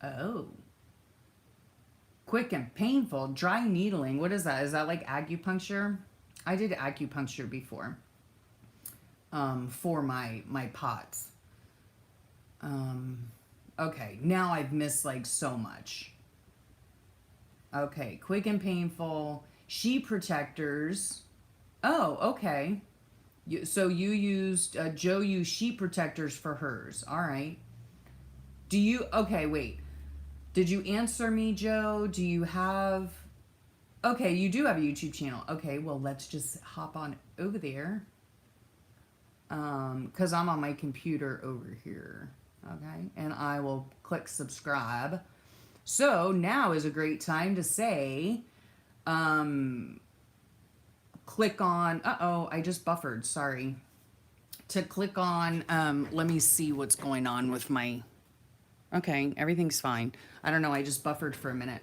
Oh. Quick and painful. Dry needling. What is that? Is that like acupuncture? I did acupuncture before. For my pots. Okay, now I've missed like so much. Okay, quick and painful. Sheet protectors. Oh, okay. So you used, Joe used sheet protectors for hers. All right. Do you, okay, wait. Did you answer me, Joe? Do you have, okay, you do have a YouTube channel. Okay, well, let's just hop on over there. Because I'm on my computer over here. Okay, and I will click subscribe. So now is a great time to say, click on, uh-oh, I just buffered, sorry. To click on, let me see what's going on with my, okay, everything's fine. I don't know, I just buffered for a minute.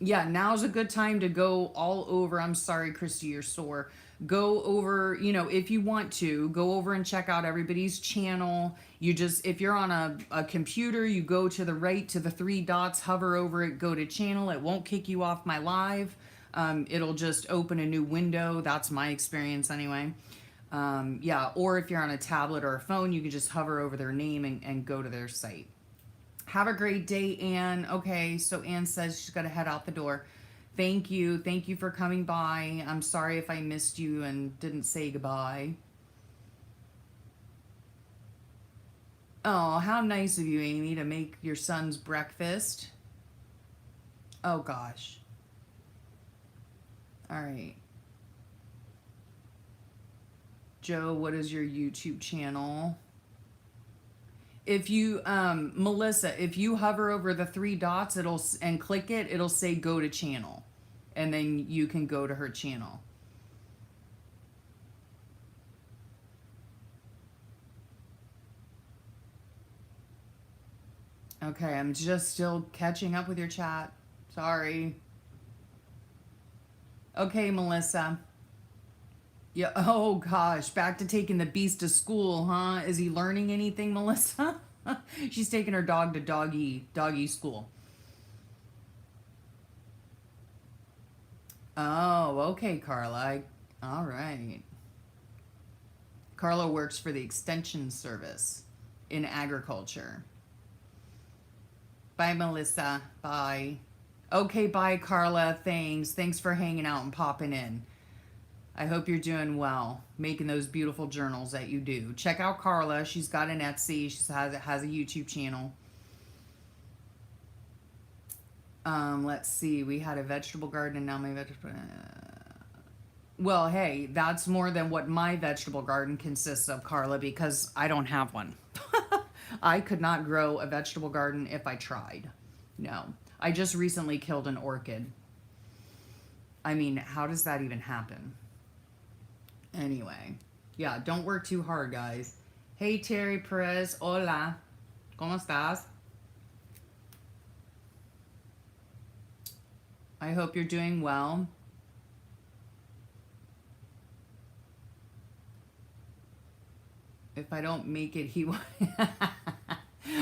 Yeah, now's a good time to go all over. I'm sorry, Christy, you're sore. Go over, you know, if you want to, go over and check out everybody's channel. You just, if you're on a computer, you go to the right to the three dots, hover over it, go to channel. It won't kick you off my live. It'll just open a new window. That's my experience anyway. Yeah, or if you're on a tablet or a phone, you can just hover over their name and go to their site. Have a great day, Anne. Okay, so Anne says she's got to head out the door. Thank you. Thank you for coming by. I'm sorry if I missed you and didn't say goodbye. Oh, how nice of you, Amy, to make your son's breakfast. Oh, gosh. All right. Joe, what is your YouTube channel? If you, Melissa, if you hover over the three dots, and click it, it'll say go to channel. And then you can go to her channel. Okay, I'm just still catching up with your chat. Sorry. Okay, Melissa. Yeah, oh gosh, back to taking the beast to school, huh? Is he learning anything, Melissa? She's taking her dog to doggy school. Oh, okay, Carla. All right. Carla works for the extension service in agriculture. Bye, Melissa. Bye. Okay, bye, Carla. Thanks. Thanks for hanging out and popping in. I hope you're doing well, making those beautiful journals that you do. Check out Carla. She's got an Etsy. She has a YouTube channel. Let's see. We had a vegetable garden, and now my vegetable. Well, hey, that's more than what my vegetable garden consists of, Carla, because I don't have one. I could not grow a vegetable garden if I tried. No. I just recently killed an orchid. I mean, how does that even happen? Anyway, yeah, don't work too hard, guys. Hey, Terry Perez. Hola. ¿Cómo estás? I hope you're doing well. If I don't make it, he will.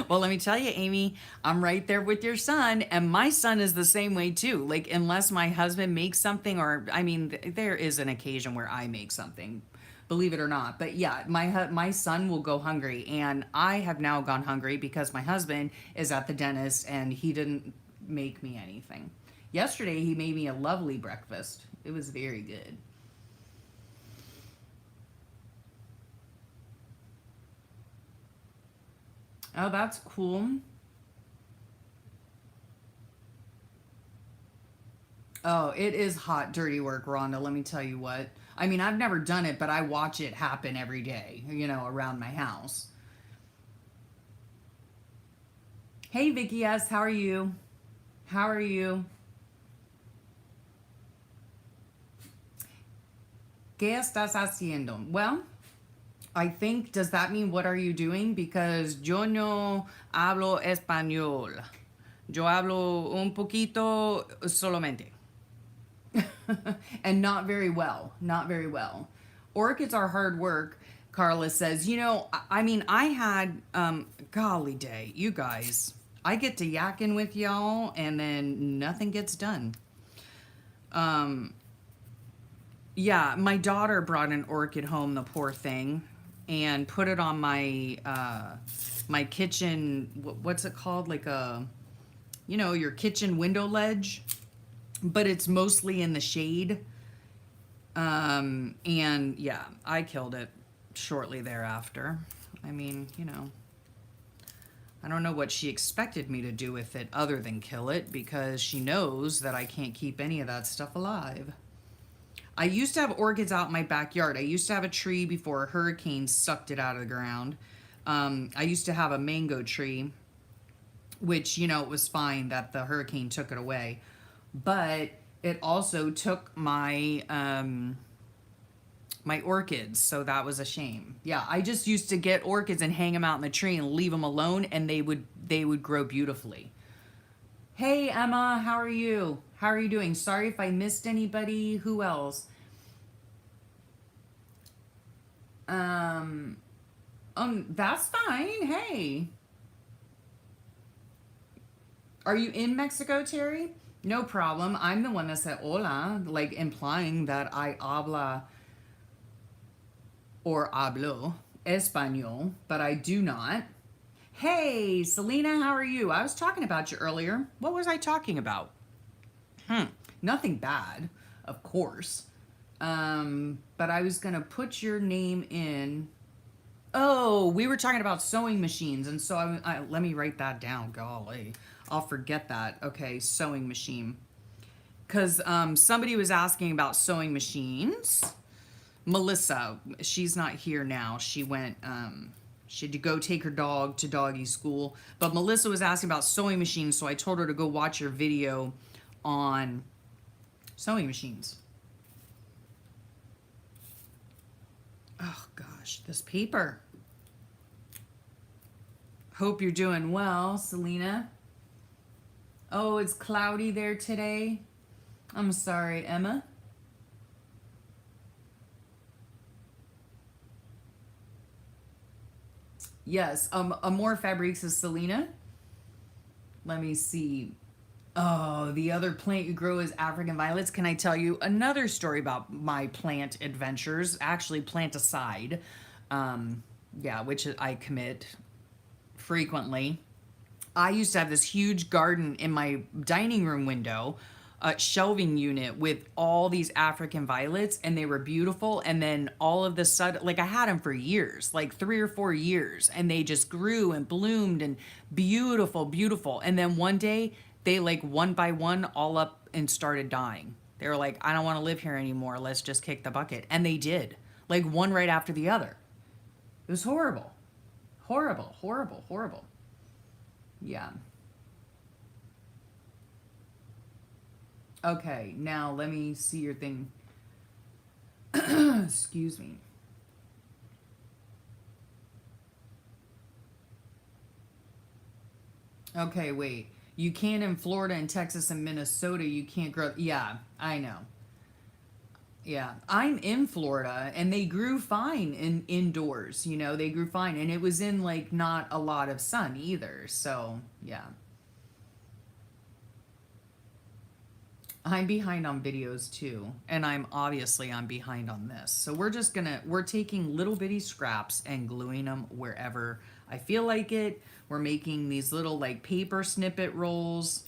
Well, let me tell you, Amy, I'm right there with your son, and my son is the same way too. Like, unless my husband makes something, or I mean, there is an occasion where I make something, believe it or not. But yeah, my son will go hungry, and I have now gone hungry because my husband is at the dentist and he didn't make me anything. Yesterday, he made me a lovely breakfast. It was very good. Oh, that's cool. Oh, it is hot, dirty work, Rhonda. Let me tell you what. I mean, I've never done it, but I watch it happen every day, you know, around my house. Hey, Vicky S., how are you? How are you? ¿Qué estás haciendo? Well, I think, does that mean what are you doing? Because yo no hablo español. Yo hablo un poquito solamente. And not very well. Not very well. Orchids are hard work. Carla says, you know, I mean, I had, golly day, you guys, I get to yakking with y'all and then nothing gets done. Yeah, my daughter brought an orchid home, the poor thing, and put it on my, my kitchen, what's it called? Like a, you know, your kitchen window ledge, but it's mostly in the shade. And yeah, I killed it shortly thereafter. I mean, you know, I don't know what she expected me to do with it other than kill it, because she knows that I can't keep any of that stuff alive. I used to have orchids out in my backyard. I used to have a tree before a hurricane sucked it out of the ground. I used to have a mango tree, which, you know, it was fine that the hurricane took it away. But it also took my my orchids, so that was a shame. Yeah, I just used to get orchids and hang them out in the tree and leave them alone, and they would grow beautifully. Hey Emma, how are you? How are you doing? Sorry if I missed anybody. Who else? That's fine. Hey. Are you in Mexico, Terry? No problem. I'm the one that said hola, like implying that I habla or hablo español, but I do not. Hey, Selena, how are you? I was talking about you earlier. What was I talking about? Nothing bad, of course. But I was gonna put your name in. Oh, we were talking about sewing machines, and so let me write that down. Golly, I'll forget that. Okay, sewing machine. Because somebody was asking about sewing machines. Melissa, she's not here now. She went, she had to go take her dog to doggy school. But Melissa was asking about sewing machines, so I told her to go watch your video on sewing machines. Oh gosh, this paper. Hope you're doing well, Selena. Oh, it's cloudy there today. I'm sorry, Emma. Yes, Amor Fabrics is Selena. Let me see. Oh, the other plant you grow is African violets. Can I tell you another story about my plant adventures? Actually, plant aside. Yeah, which I commit frequently. I used to have this huge garden in my dining room window, shelving unit with all these African violets, and they were beautiful. And then all of the sudden, like I had them for years, like 3 or 4 years, and they just grew and bloomed and beautiful, beautiful. And then one day they like one by one all up and started dying. They were like, I don't want to live here anymore. Let's just kick the bucket. And they did, like one right after the other. It was horrible. Horrible, horrible, horrible. Yeah. Okay, now let me see your thing. Excuse me. Okay, wait. You can in Florida and Texas and Minnesota. You can't grow. Yeah, I know. Yeah, I'm in Florida and they grew fine indoors. You know, they grew fine, and it was in like not a lot of sun either. So yeah. I'm behind on videos too, and I'm behind on this. So we're taking little bitty scraps and gluing them wherever I feel like it. We're making these little like paper snippet rolls.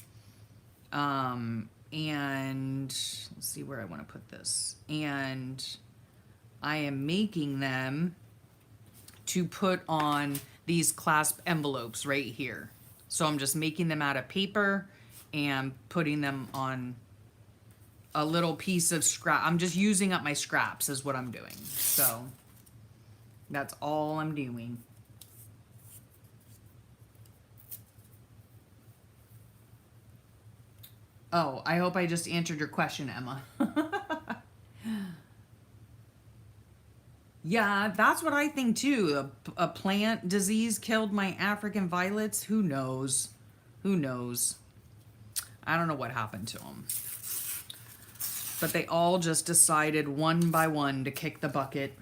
And let's see where I want to put this. And I am making them to put on these clasp envelopes right here. So I'm just making them out of paper and putting them on a little piece of scrap. I'm just using up my scraps is what I'm doing. So that's all I'm doing. Oh, I hope I just answered your question, Emma. Yeah, that's what I think too. A plant disease killed my African violets. Who knows? Who knows? I don't know what happened to them. But they all just decided one by one to kick the bucket.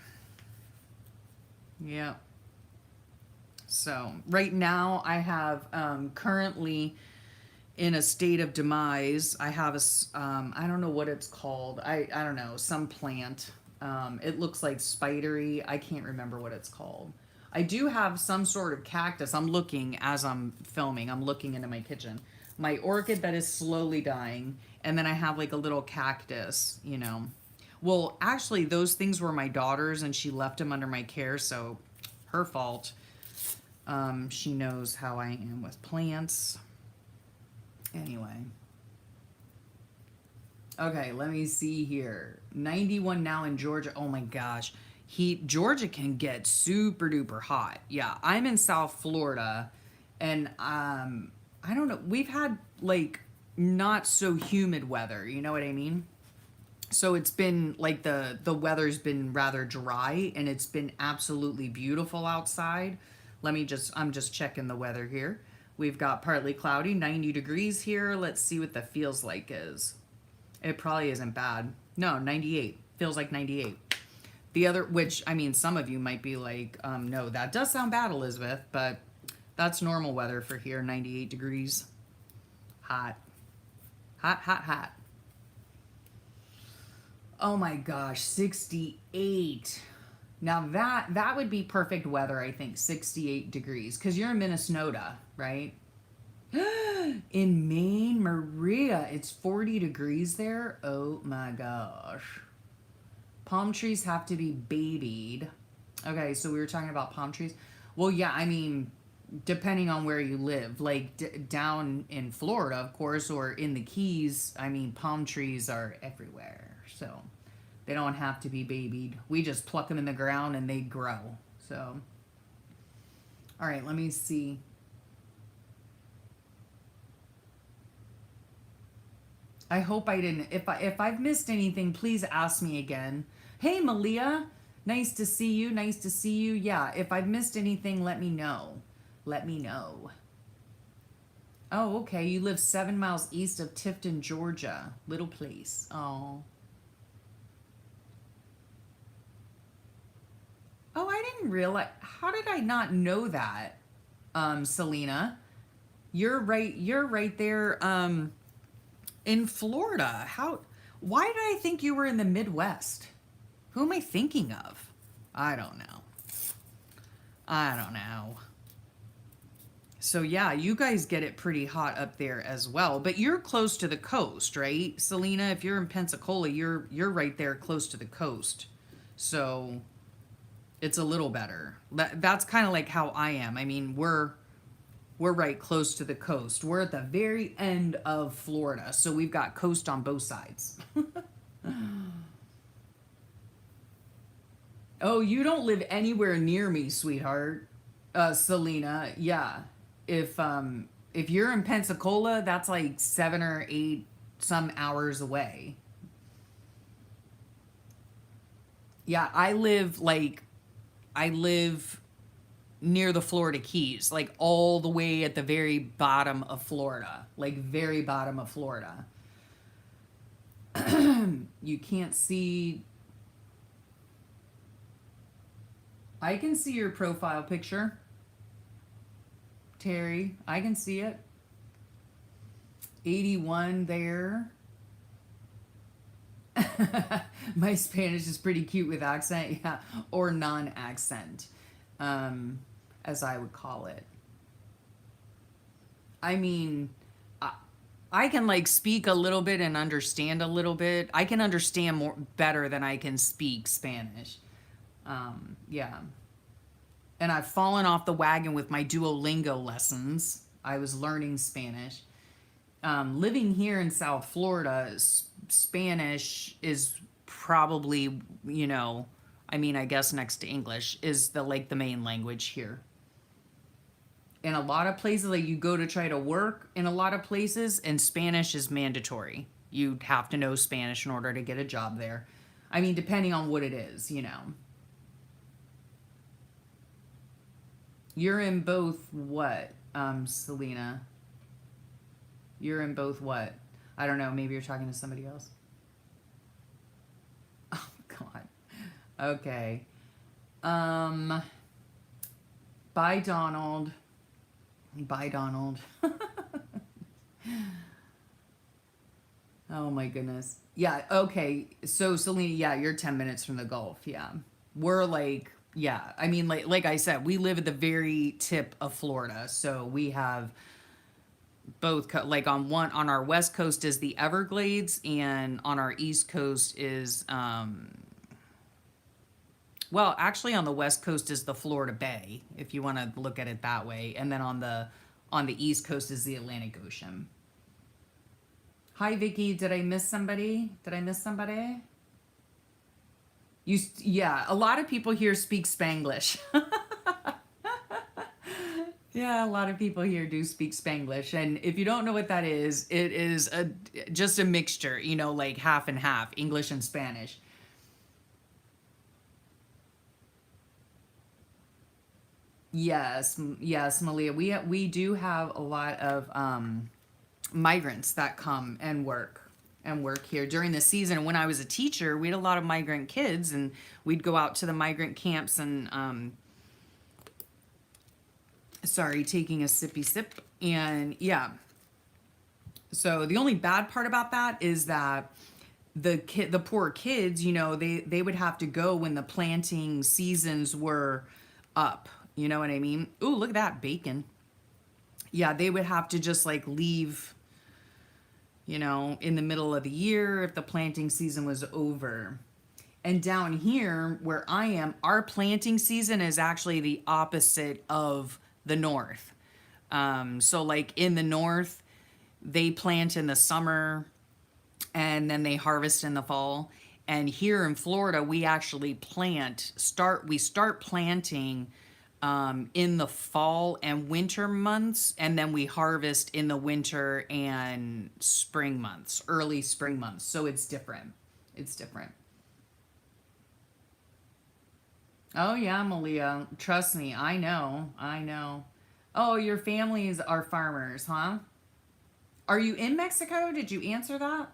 Yeah. So right now I have currently in a state of demise. I have I don't know what it's called. I don't know, some plant. It looks like spidery. I can't remember what it's called. I do have some sort of cactus. I'm looking as I'm filming. I'm looking into my kitchen. My orchid that is slowly dying. And then I have like a little cactus, you know. Well, actually, those things were my daughter's and she left them under my care. So her fault. She knows how I am with plants. Anyway. Okay, let me see here. 91 now in Georgia. Oh my gosh. Georgia can get super duper hot. Yeah, I'm in South Florida and I don't know. We've had like not so humid weather, you know what I mean? So it's been like the weather's been rather dry and it's been absolutely beautiful outside. I'm just checking the weather here. We've got partly cloudy, 90 degrees here. Let's see what the feels like is. It probably isn't bad. No, 98. Feels like 98. The other, which, I mean, some of you might be like, no, that does sound bad, Elizabeth, but that's normal weather for here, 98 degrees. Hot. Hot, hot, hot. Oh my gosh, 68. Now that would be perfect weather, I think, 68 degrees, because you're in Minnesota, right? In Maine, Maria, it's 40 degrees there. Oh my gosh. Palm trees have to be babied. Okay, so we were talking about palm trees. Well, yeah, I mean, depending on where you live, like down in Florida, of course, or in the Keys, I mean, palm trees are everywhere. So they don't have to be babied. We just pluck them in the ground and they grow. So, all right, let me see. I hope I didn't. If I've missed anything, please ask me again. Hey, Malia, nice to see you. Nice to see you. Yeah, if I've missed anything, let me know. Let me know. Oh, okay. You live 7 miles east of Tifton, Georgia. Little place. Oh. Oh, I didn't realize. How did I not know that, Selena? You're right. You're right there. In Florida. Why did I think you were in the Midwest? Who am I thinking of? I don't know. I don't know. So yeah, you guys get it pretty hot up there as well, but you're close to the coast, right? Selena, if you're in Pensacola, you're right there close to the coast. So it's a little better. That's kind of like how I am. I mean, we're right close to the coast. We're at the very end of Florida, so we've got coast on both sides. Oh, you don't live anywhere near me, sweetheart. Selena, yeah. If you're in Pensacola, that's like 7 or 8 some hours away. Yeah, I live near the Florida Keys, like all the way at the very bottom of Florida, like very bottom of Florida. You can't see. I can see your profile picture, Terry. I can see it. 81 there. My Spanish is pretty cute with accent, yeah, or non-accent, as I would call it. I mean, I can like speak a little bit and understand a little bit. I can understand more better than I can speak Spanish. Yeah. And I've fallen off the wagon with my Duolingo lessons. I was learning Spanish. Living here in South Florida, Spanish is probably, you know, I mean, I guess next to English is the main language here. In a lot of places, like you go to try to work in a lot of places, and Spanish is mandatory. You have to know Spanish in order to get a job there. I mean, depending on what it is, you know. You're in both what, Selena? You're in both what? I don't know. Maybe you're talking to somebody else. Oh, God. Okay. Um, Bye, Donald. Bye, Donald. Oh, my goodness. Yeah, okay. So, Selena, yeah, you're 10 minutes from the Gulf. Yeah. We're like, yeah. I mean, like I said, we live at the very tip of Florida. So we have both like on our west coast is the Everglades, and on our east coast is well, actually on the west coast is the Florida Bay, if you want to look at it that way, and then on the east coast is the Atlantic Ocean. Hi, Vicky. Did I miss somebody? Did I miss somebody? Yeah, a lot of people here speak Spanglish. Yeah, a lot of people here do speak Spanglish, and if you don't know what that is, it is just a mixture, like half and half, English and Spanish. Yes, yes, Malia. We do have a lot of migrants that come and work here during the season. When I was a teacher, we had a lot of migrant kids, and we'd go out to the migrant camps and sorry, taking a sippy sip, and yeah. So the only bad part about that is that the poor kids, they would have to go when the planting seasons were up. You know what I mean? Ooh, look at that bacon. Yeah, they would have to just like leave, in the middle of the year if the planting season was over. And down here where I am, our planting season is actually the opposite of the north. So like in the north, they plant in the summer and then they harvest in the fall. And here in Florida, we actually start planting in the fall and winter months, and then we harvest in the winter and spring months, early spring months. So it's different. It's different. Oh yeah, Malia. Trust me, I know. I know. Oh, your families are farmers, huh? Are you in Mexico? Did you answer that?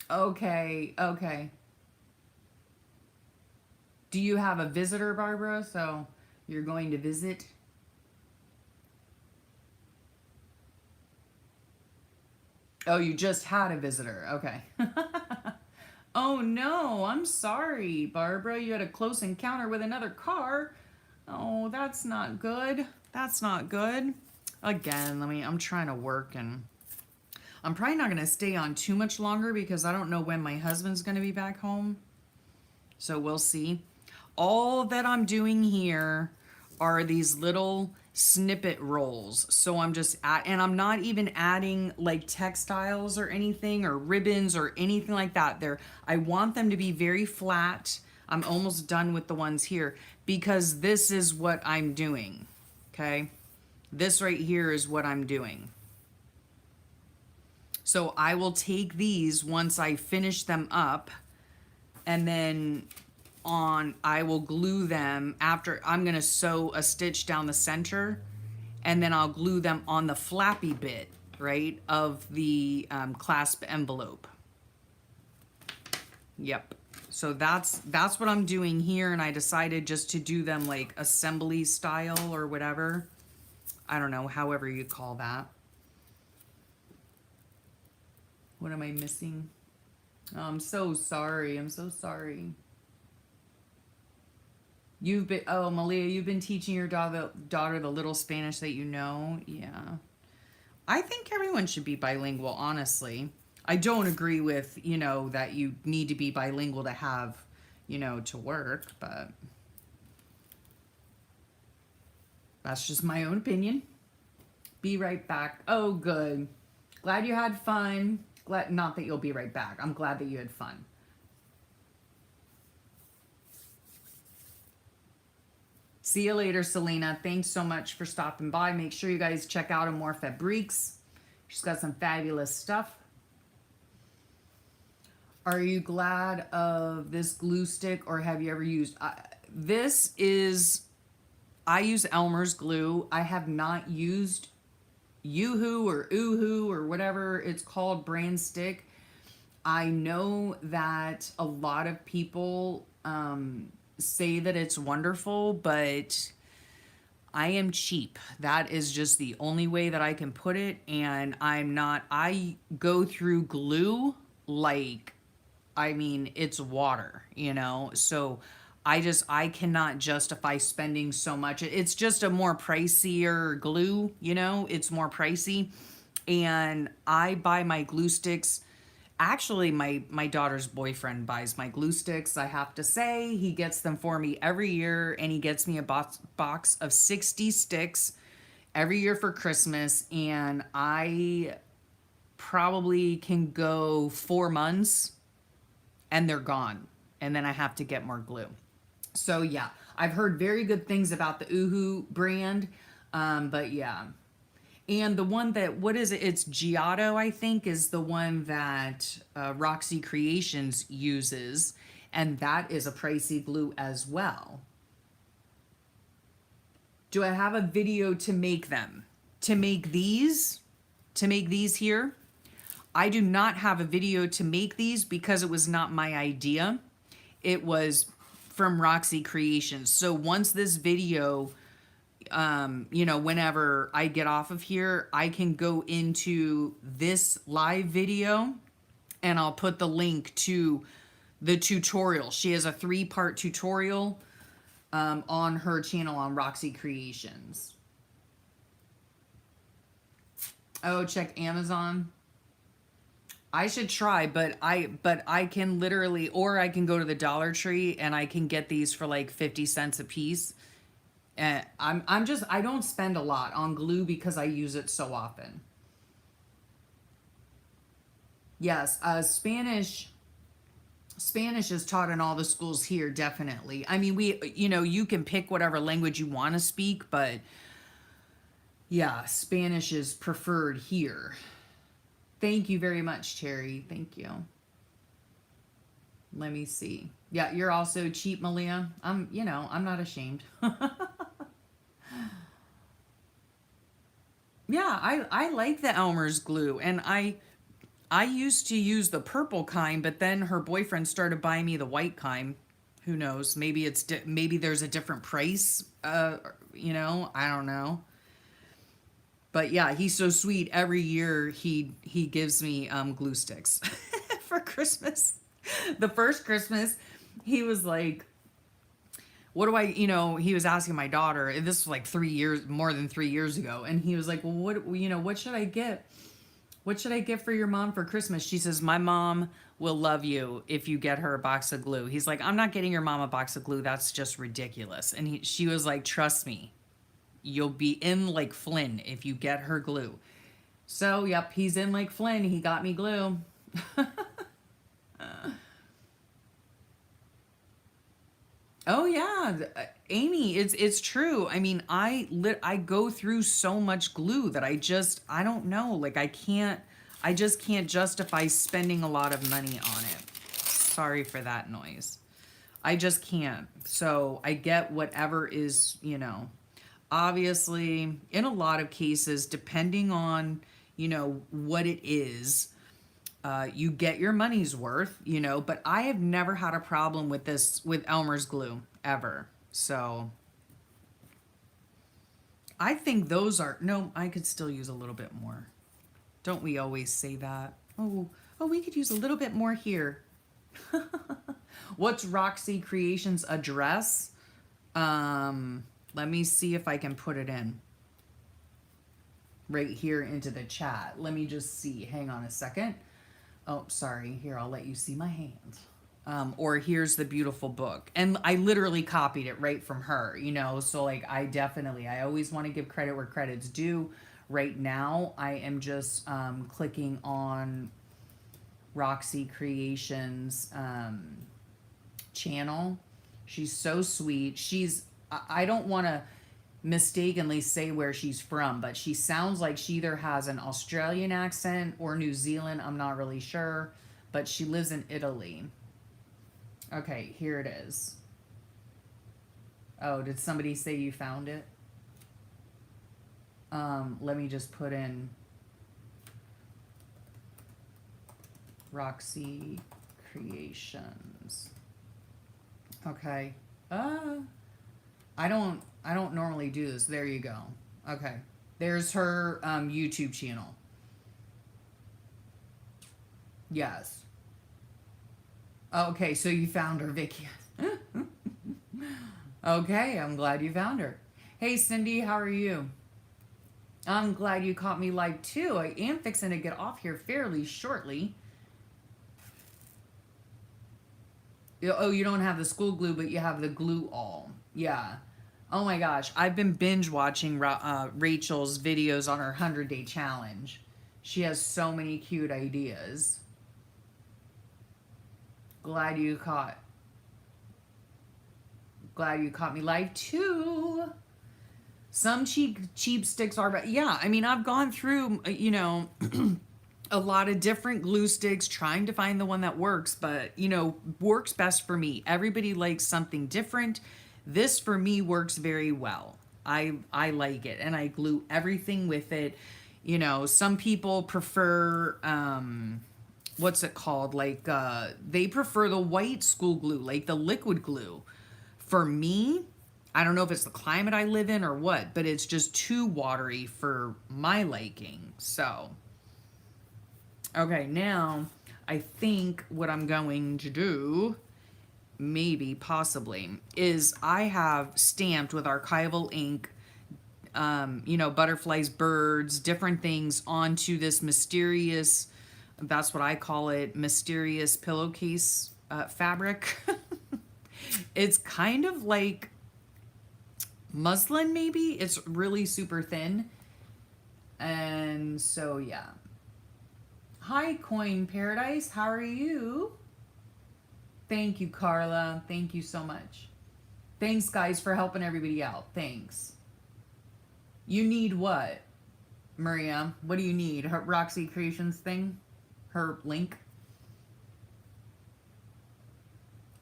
Okay, okay. Do you have a visitor, Barbara? So you're going to visit? Oh, you just had a visitor. Okay. Oh no, I'm sorry, Barbara. You had a close encounter with another car. Oh, that's not good. That's not good. Again, I'm trying to work, and I'm probably not going to stay on too much longer because I don't know when my husband's going to be back home. So we'll see. All that I'm doing here are these little snippet rolls. So and I'm not even adding like textiles or anything or ribbons or anything like that. I want them to be very flat. I'm almost done with the ones here because this is what I'm doing. Okay. This right here is what I'm doing. So I will take these once I finish them up, and then I will glue them after. I'm going to sew a stitch down the center, and then I'll glue them on the flappy bit, right, of the clasp envelope. Yep. So that's what I'm doing here, and I decided just to do them like assembly style or whatever. I don't know, however you call that. What am I missing? Oh, I'm so sorry. I'm so sorry. Malia, you've been teaching your daughter the little Spanish that you know? Yeah. I think everyone should be bilingual, honestly. I don't agree with, that you need to be bilingual to have, to work, but that's just my own opinion. Be right back. Oh, good. Glad you had fun. Not that you'll be right back. I'm glad that you had fun. See you later, Selena. Thanks so much for stopping by. Make sure you guys check out Amore Fabriques. She's got some fabulous stuff. Are you glad of this glue stick, or have you ever used this is I use Elmer's glue. I have not used Yoo-hoo or Oohoo or whatever it's called brand stick. I know that a lot of people say that it's wonderful, but I am cheap. That is just the only way that I can put it. And I go through glue like, I mean, it's water, you know? So I cannot justify spending so much. It's just a more pricier glue, you know? It's more pricey. And I buy my glue sticks. Actually, my daughter's boyfriend buys my glue sticks. I have to say, he gets them for me every year, and he gets me a box of 60 sticks every year for Christmas. And I probably can go 4 months and they're gone. And then I have to get more glue. So yeah, I've heard very good things about the Oohoo brand. But yeah. And the one that, what is it? It's Giotto, I think, is the one that Roxy Creations uses. And that is a pricey glue as well. Do I have a video to make them? To make these? To make these here? I do not have a video to make these because it was not my idea. It was from Roxy Creations. So once this video, you know, whenever I get off of here, I can go into this live video and I'll put the link to the tutorial. She has a 3-part tutorial on her channel on Roxy Creations. Oh, check Amazon. I should try, but I can literally, or I can go to the Dollar Tree and I can get these for like 50 cents a piece. And I don't spend a lot on glue because I use it so often. Yes, Spanish is taught in all the schools here, definitely. I mean, you know, you can pick whatever language you want to speak, but yeah, Spanish is preferred here. Thank you very much, Cherry. Thank you. Let me see. Yeah, you're also cheap, Malia. You know, I'm not ashamed. Yeah, I like the Elmer's glue, and I used to use the purple kind, but then her boyfriend started buying me the white kind. Who knows? Maybe maybe there's a different price. You know, I don't know. But yeah, he's so sweet. Every year he gives me glue sticks for Christmas. The first Christmas, he was like, what do I, you know, he was asking my daughter, and this was like more than 3 years ago. And he was like, well, what should I get? What should I get for your mom for Christmas? She says, my mom will love you if you get her a box of glue. He's like, I'm not getting your mom a box of glue. That's just ridiculous. And she was like, trust me, you'll be in like Flynn if you get her glue. So, yep, he's in like Flynn. He got me glue. Oh yeah, Amy, it's true. I mean, I go through so much glue that I don't know, like I just can't justify spending a lot of money on it. Sorry for that noise. I just can't. So I get whatever is, you know, obviously in a lot of cases, depending on, you know, what it is, you get your money's worth, you know, but I have never had a problem with with Elmer's glue, ever. So I think those are, no, I could still use a little bit more. Don't we always say that? Oh, we could use a little bit more here. What's Roxy Creations address? Let me see if I can put it in right here into the chat. Let me just see. Hang on a second. Oh, sorry. Here, I'll let you see my hand. Or here's the beautiful book. And I literally copied it right from her, you know? So like, I always want to give credit where credit's due. Right now, I am just clicking on Roxy Creations channel. She's so sweet. I don't want to mistakenly say where she's from, but she sounds like she either has an Australian accent or New Zealand. I'm not really sure, but she lives in Italy. Okay, here it is. Oh, did somebody say you found it? Let me just put in Roxy Creations. Okay. I don't normally do this. There you go. Okay. There's her YouTube channel. Yes. Okay, so you found her, Vicky. Okay, I'm glad you found her. Hey, Cindy, how are you? I'm glad you caught me live too. I am fixing to get off here fairly shortly. Oh, you don't have the school glue, but you have the glue all. Yeah. Oh my gosh, I've been binge watching Rachel's videos on her 100-day challenge. She has so many cute ideas. Glad you caught me live too. Some cheap sticks are, but yeah, I mean, I've gone through, you know, a lot of different glue sticks trying to find the one that works, but you know, works best for me. Everybody likes something different. This for me works very well. I like it, and I glue everything with it. You know, some people prefer what's it called? Like they prefer the white school glue, like the liquid glue. For me, I don't know if it's the climate I live in or what, but it's just too watery for my liking. So, okay, now I think what I'm going to do, maybe, possibly, is I have stamped with archival ink, you know, butterflies, birds, different things onto this mysterious, that's what I call it, mysterious pillowcase fabric. It's kind of like muslin, maybe. It's really super thin. And so, yeah. Hi, Coin Paradise. How are you? Thank you, Carla. Thank you so much. Thanks, guys, for helping everybody out. Thanks. You need what, Maria? What do you need? Her Roxy Creations thing? Her link?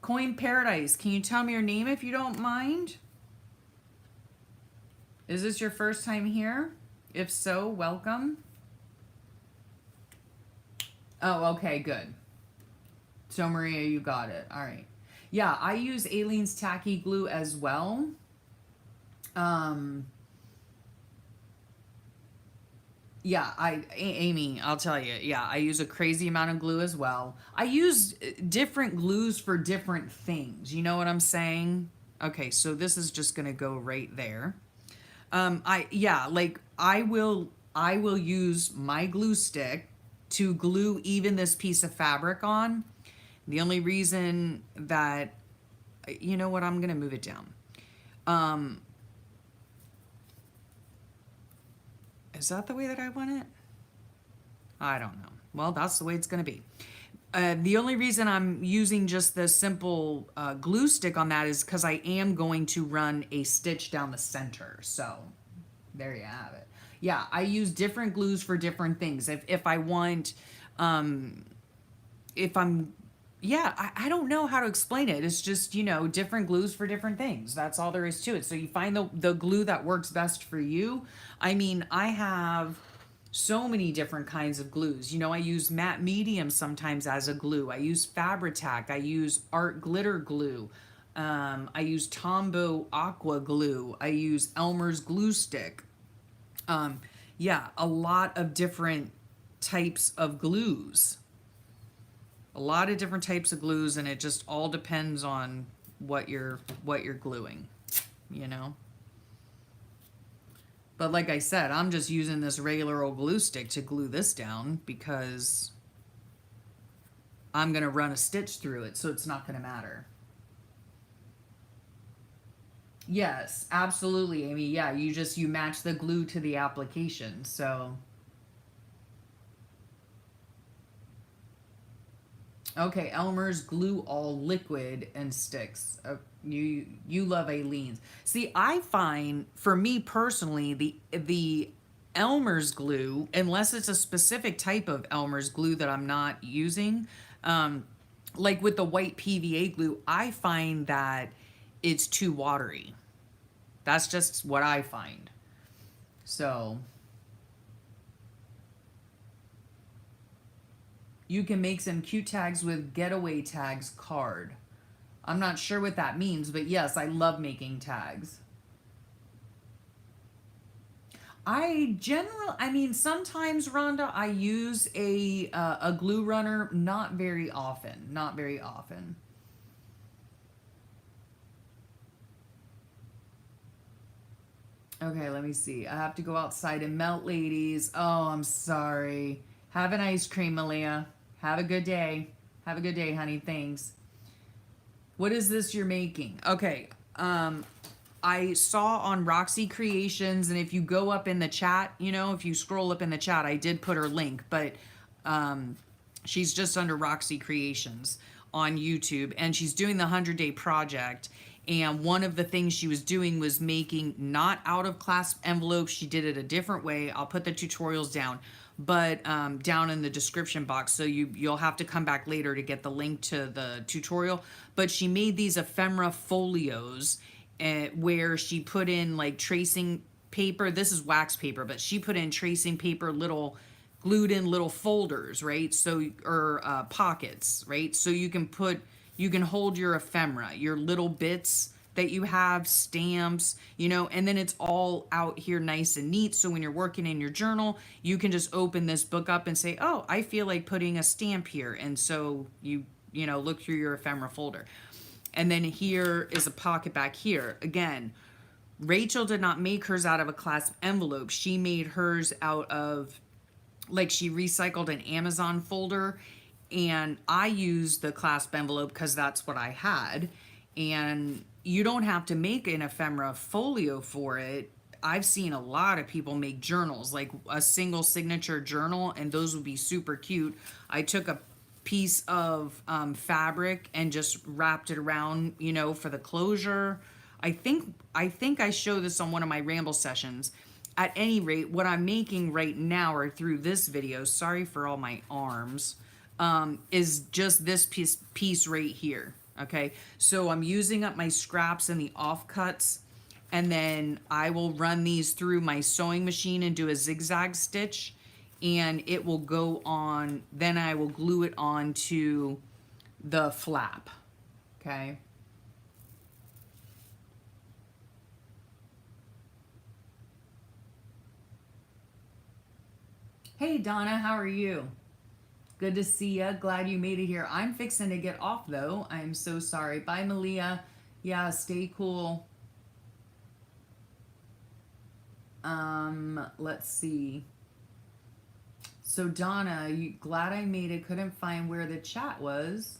Coin Paradise, can you tell me your name if you don't mind? Is this your first time here? If so, welcome. Oh, okay, good. So Maria, you got it. All right. Yeah, I use Aleene's tacky glue as well. Yeah, Amy, I'll tell you. Yeah, I use a crazy amount of glue as well. I use different glues for different things. You know what I'm saying? Okay, so this is just going to go right there. I will use my glue stick to glue even this piece of fabric on. The only reason that, you know what, I'm going to move it down. Is that the way that I want it? I don't know. Well, that's the way it's going to be. The only reason I'm using just the simple glue stick on that is because I am going to run a stitch down the center. So there you have it. Yeah, I use different glues for different things. If I want, if I'm, yeah, I don't know how to explain it. It's just, you know, different glues for different things. That's all there is to it. So you find the glue that works best for you. I mean, I have so many different kinds of glues. You know, I use matte medium sometimes as a glue. I use Fabri-Tac. I use art glitter glue. I use Tombow aqua glue. I use Elmer's glue stick. Yeah, a lot of different types of glues. A lot of different types of glues, and it just all depends on what you're gluing, you know. But like I said, I'm just using this regular old glue stick to glue this down because I'm going to run a stitch through it, so it's not going to matter. Yes, absolutely, Amy. Yeah, you match the glue to the application, so. Okay, Elmer's glue all liquid and sticks. You love Aleene's. See, I find for me personally the Elmer's glue, unless it's a specific type of Elmer's glue that I'm not using, Like with the white PVA glue, I find that it's too watery. That's just what I find. So you can make some cute tags with getaway tags card. I'm not sure what that means, but yes, I love making tags. I mean, sometimes, Rhonda, I use a glue runner. Not very often. Not very often. Okay, let me see. I have to go outside and melt, ladies. Oh, I'm sorry. Have an ice cream, Malia. Have a good day. Have a good day, honey. Thanks. What is this you're making? Okay. I saw on Roxy Creations, and if you go up in the chat, you know, if you scroll up in the chat, I did put her link, but she's just under Roxy Creations on YouTube, and she's doing the 100-day project. And one of the things she was doing was making not out of clasp envelopes. She did it a different way. I'll put the tutorials down, but down in the description box. So you'll have to come back later to get the link to the tutorial. But she made these ephemera folios where she put in like tracing paper. This is wax paper, but she put in tracing paper, little glued in little folders, right? So, or pockets, right? So you can hold your ephemera, your little bits that you have, stamps, you know, and then it's all out here nice and neat. So when you're working in your journal, you can just open this book up and say, oh, I feel like putting a stamp here. And so you know, look through your ephemera folder. And then here is a pocket back here. Again, Rachel did not make hers out of a clasp envelope. She made hers out of, like, she recycled an Amazon folder, and I used the clasp envelope because that's what I had. And you don't have to make an ephemera folio for it. I've seen a lot of people make journals, like a single signature journal, and those would be super cute. I took a piece of fabric and just wrapped it around, you know, for the closure. I think I showed this on one of my ramble sessions. At any rate, what I'm making right now, or through this video, sorry for all my arms, is just this piece right here. Okay, so I'm using up my scraps and the offcuts, and then I will run these through my sewing machine and do a zigzag stitch, and it will go on. Then I will glue it onto the flap. Okay. Hey Donna, how are you? Good to see ya. Glad you made it here. I'm fixing to get off though. I'm so sorry. Bye, Malia. Yeah, stay cool. Let's see. So Donna, glad I made it. Couldn't find where the chat was,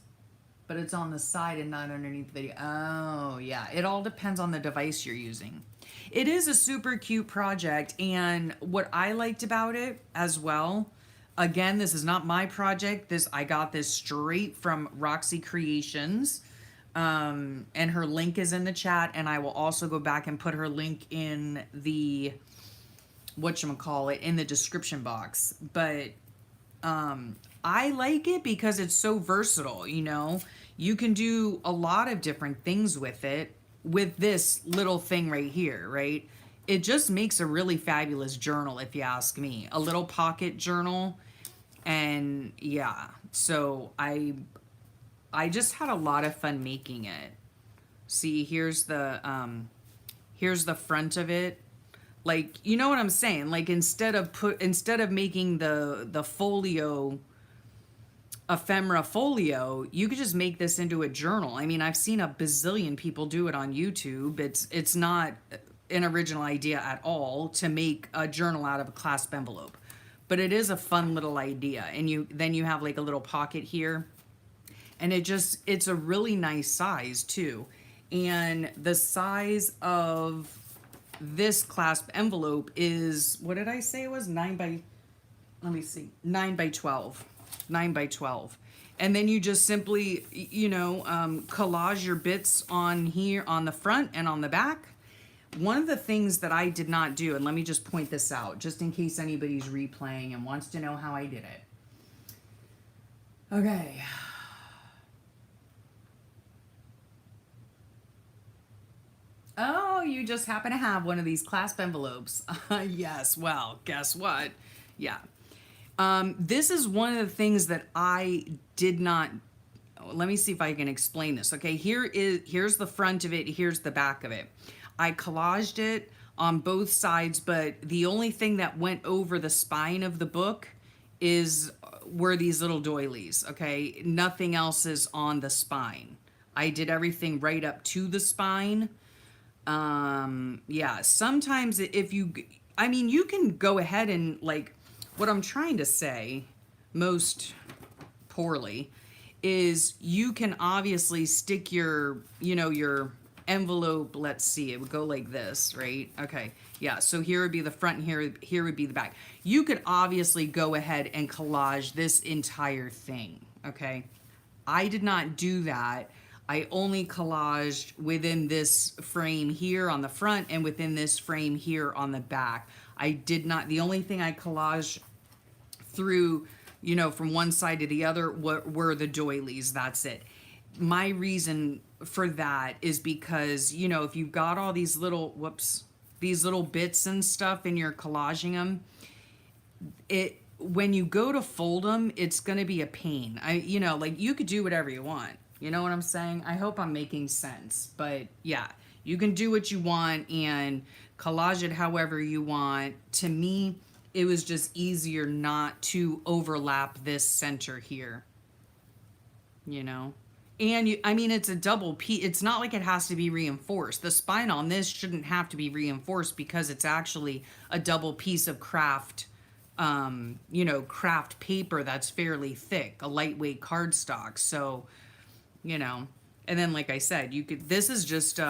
but it's on the side and not underneath the video. Oh, yeah. It all depends on the device you're using. It is a super cute project, and what I liked about it as well, again, this is not my project. I got this straight from Roxy Creations, and her link is in the chat, and I will also go back and put her link in the whatchamacallit, in the description box. But I like it because it's so versatile, you know. You can do a lot of different things with it, with this little thing right here, right? It just makes a really fabulous journal, if you ask me. A little pocket journal. And yeah, so I just had a lot of fun making it. See, here's the front of it. Like, you know what I'm saying? Like, instead of making the folio, ephemera folio, you could just make this into a journal. I mean, I've seen a bazillion people do it on YouTube. It's not an original idea at all to make a journal out of a clasp envelope, but it is a fun little idea. And then you have like a little pocket here, and it's a really nice size too. And the size of this clasp envelope is, what did I say it was? 9 by 12. 9 by 12. And then you just simply, you know, collage your bits on here, on the front and on the back. One of the things that I did not do, and let me just point this out, just in case anybody's replaying and wants to know how I did it. Okay, you just happen to have one of these clasp envelopes. Yes, well, guess what? Yeah. This is one of the things that I did not, let me see if I can explain this. Okay, here's the front of it, here's the back of it. I collaged it on both sides, but the only thing that went over the spine of the book were these little doilies, okay? Nothing else is on the spine. I did everything right up to the spine. Yeah, sometimes if you, I mean, you can go ahead and like, what I'm trying to say most poorly is you can obviously stick your, your envelope, let's see, it would go like this, right? Okay, yeah, so here would be the front and here would be the back. You could obviously go ahead and collage this entire thing, okay? I did not do that. I only collaged within this frame here on the front and within this frame here on the back. I did not, the only thing I collaged through, from one side to the other were the doilies. That's it. My reason for that is because, if you've got all these little, these little bits and stuff and you're collaging them, when you go to fold them, it's going to be a pain. Like you could do whatever you want. You know what I'm saying? I hope I'm making sense. But yeah, you can do what you want and collage it however you want. To me, it was just easier not to overlap this center here. And it's a double piece. It's not like it has to be reinforced. The spine on this shouldn't have to be reinforced because it's actually a double piece of craft paper that's fairly thick, a lightweight cardstock. So, and then like I said, this is just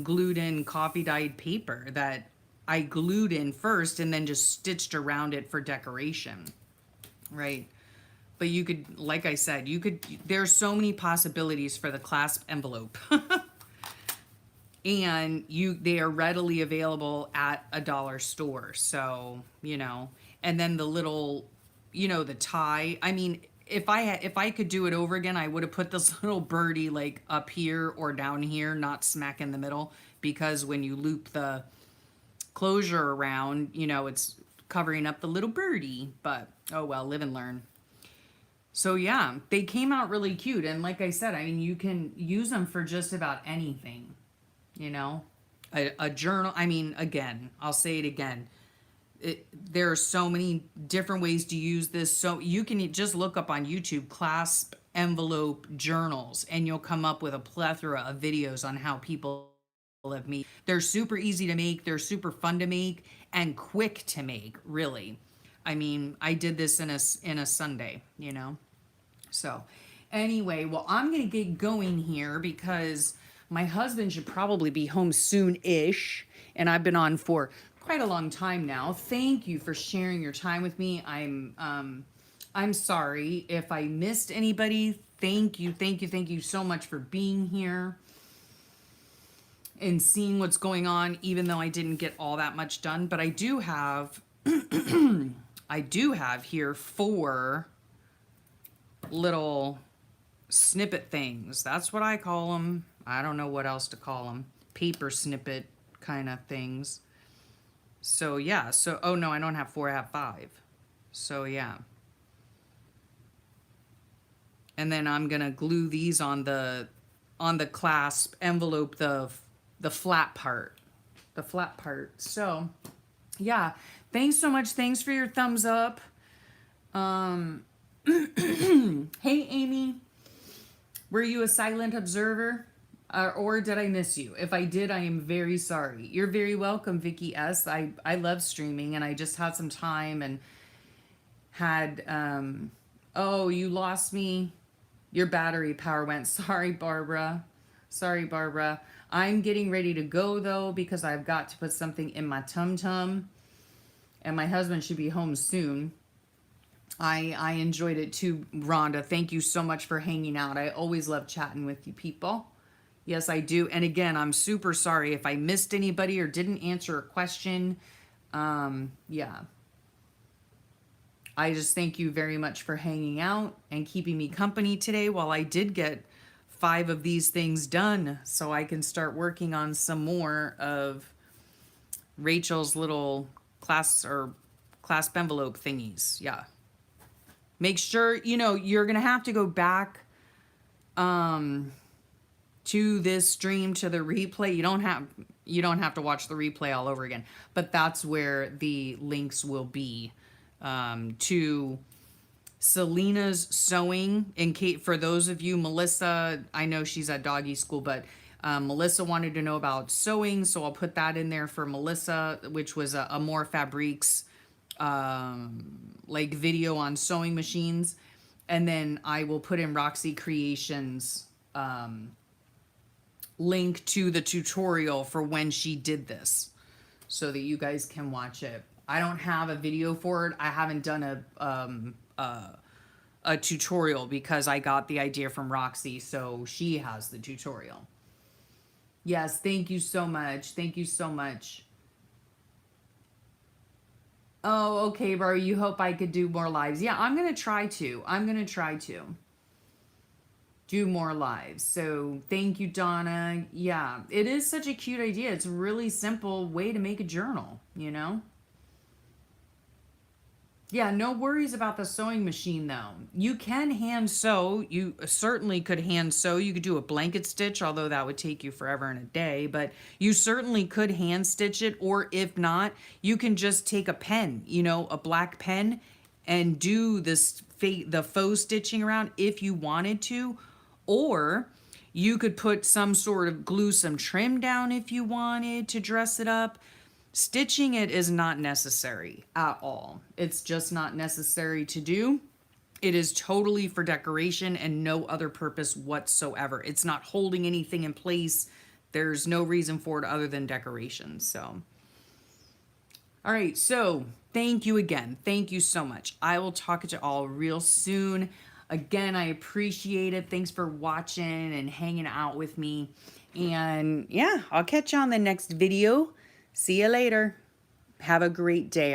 glued in coffee dyed paper that I glued in first and then just stitched around it for decoration, right? But you could, like I said, there's so many possibilities for the clasp envelope. And they are readily available at a dollar store. So, and then the little, the tie. I mean, if I could do it over again, I would have put this little birdie like up here or down here, not smack in the middle, because when you loop the closure around, it's covering up the little birdie. But oh well, live and learn. So yeah, they came out really cute. And like I said, I mean, you can use them for just about anything, a journal. I mean, again, I'll say it again. There are so many different ways to use this. So you can just look up on YouTube clasp envelope journals and you'll come up with a plethora of videos on how people have made. They're super easy to make. They're super fun to make and quick to make, really. I mean, I did this in a Sunday, So anyway, well, I'm going to get going here because my husband should probably be home soon-ish. And I've been on for quite a long time now. Thank you for sharing your time with me. I'm sorry if I missed anybody. Thank you so much for being here and seeing what's going on, even though I didn't get all that much done. But I do have here 4 little snippet things. That's what I call them. I don't know what else to call them. Paper snippet kind of things. So yeah, oh no, I don't have 4, I have 5. So yeah. And then I'm gonna glue these on the clasp envelope, the flat part. So yeah, thanks so much. Thanks for your thumbs up. Hey Amy, were you a silent observer? Or did I miss you? If I did, I am very sorry. You're very welcome, Vicky S. I love streaming and I just had some time and had, oh, you lost me. Your battery power went. Sorry, Barbara. I'm getting ready to go though because I've got to put something in my tum-tum and my husband should be home soon. I enjoyed it too, Rhonda. Thank you so much for hanging out. I always love chatting with you people. Yes, I do. And again, I'm super sorry if I missed anybody or didn't answer a question. Yeah. I just thank you very much for hanging out and keeping me company today while I did get 5 of these things done so I can start working on some more of Rachel's little clasp envelope thingies. Yeah. Make sure, you know, you're going to have to go back to this stream, to the replay. You don't have to watch the replay all over again, but that's where the links will be to Selena's sewing. In case, for those of you, Melissa, I know she's at doggy school, but Melissa wanted to know about sewing, so I'll put that in there for Melissa, which was a More Fabriques like video on sewing machines. And then I will put in Roxy Creations link to the tutorial for when she did this so that you guys can watch it. I don't have a video for it. I haven't done a tutorial because I got the idea from Roxy, so she has the tutorial. Yes, thank you so much. Thank you so much. Oh, okay, bro. You hope I could do more lives. Yeah, I'm going to try to. I'm going to try to do more lives. So thank you, Donna. Yeah, it is such a cute idea. It's a really simple way to make a journal, you know? Yeah, no worries about the sewing machine though. You can hand sew. You certainly could hand sew. You could do a blanket stitch, although that would take you forever and a day, but you certainly could hand stitch it. Or if not, you can just take a pen, you know, a black pen, and do this the faux stitching around if you wanted to. Or you could put some sort of glue some trim down if you wanted to dress it up. Stitching it is not necessary at all. It's just not necessary to do. It is totally for decoration and no other purpose whatsoever. It's not holding anything in place. There's no reason for it other than decoration. So, all right. So thank you again. Thank you so much. I will talk to you all real soon. Again, I appreciate it. Thanks for watching and hanging out with me. And yeah, I'll catch you on the next video. See you later. Have a great day,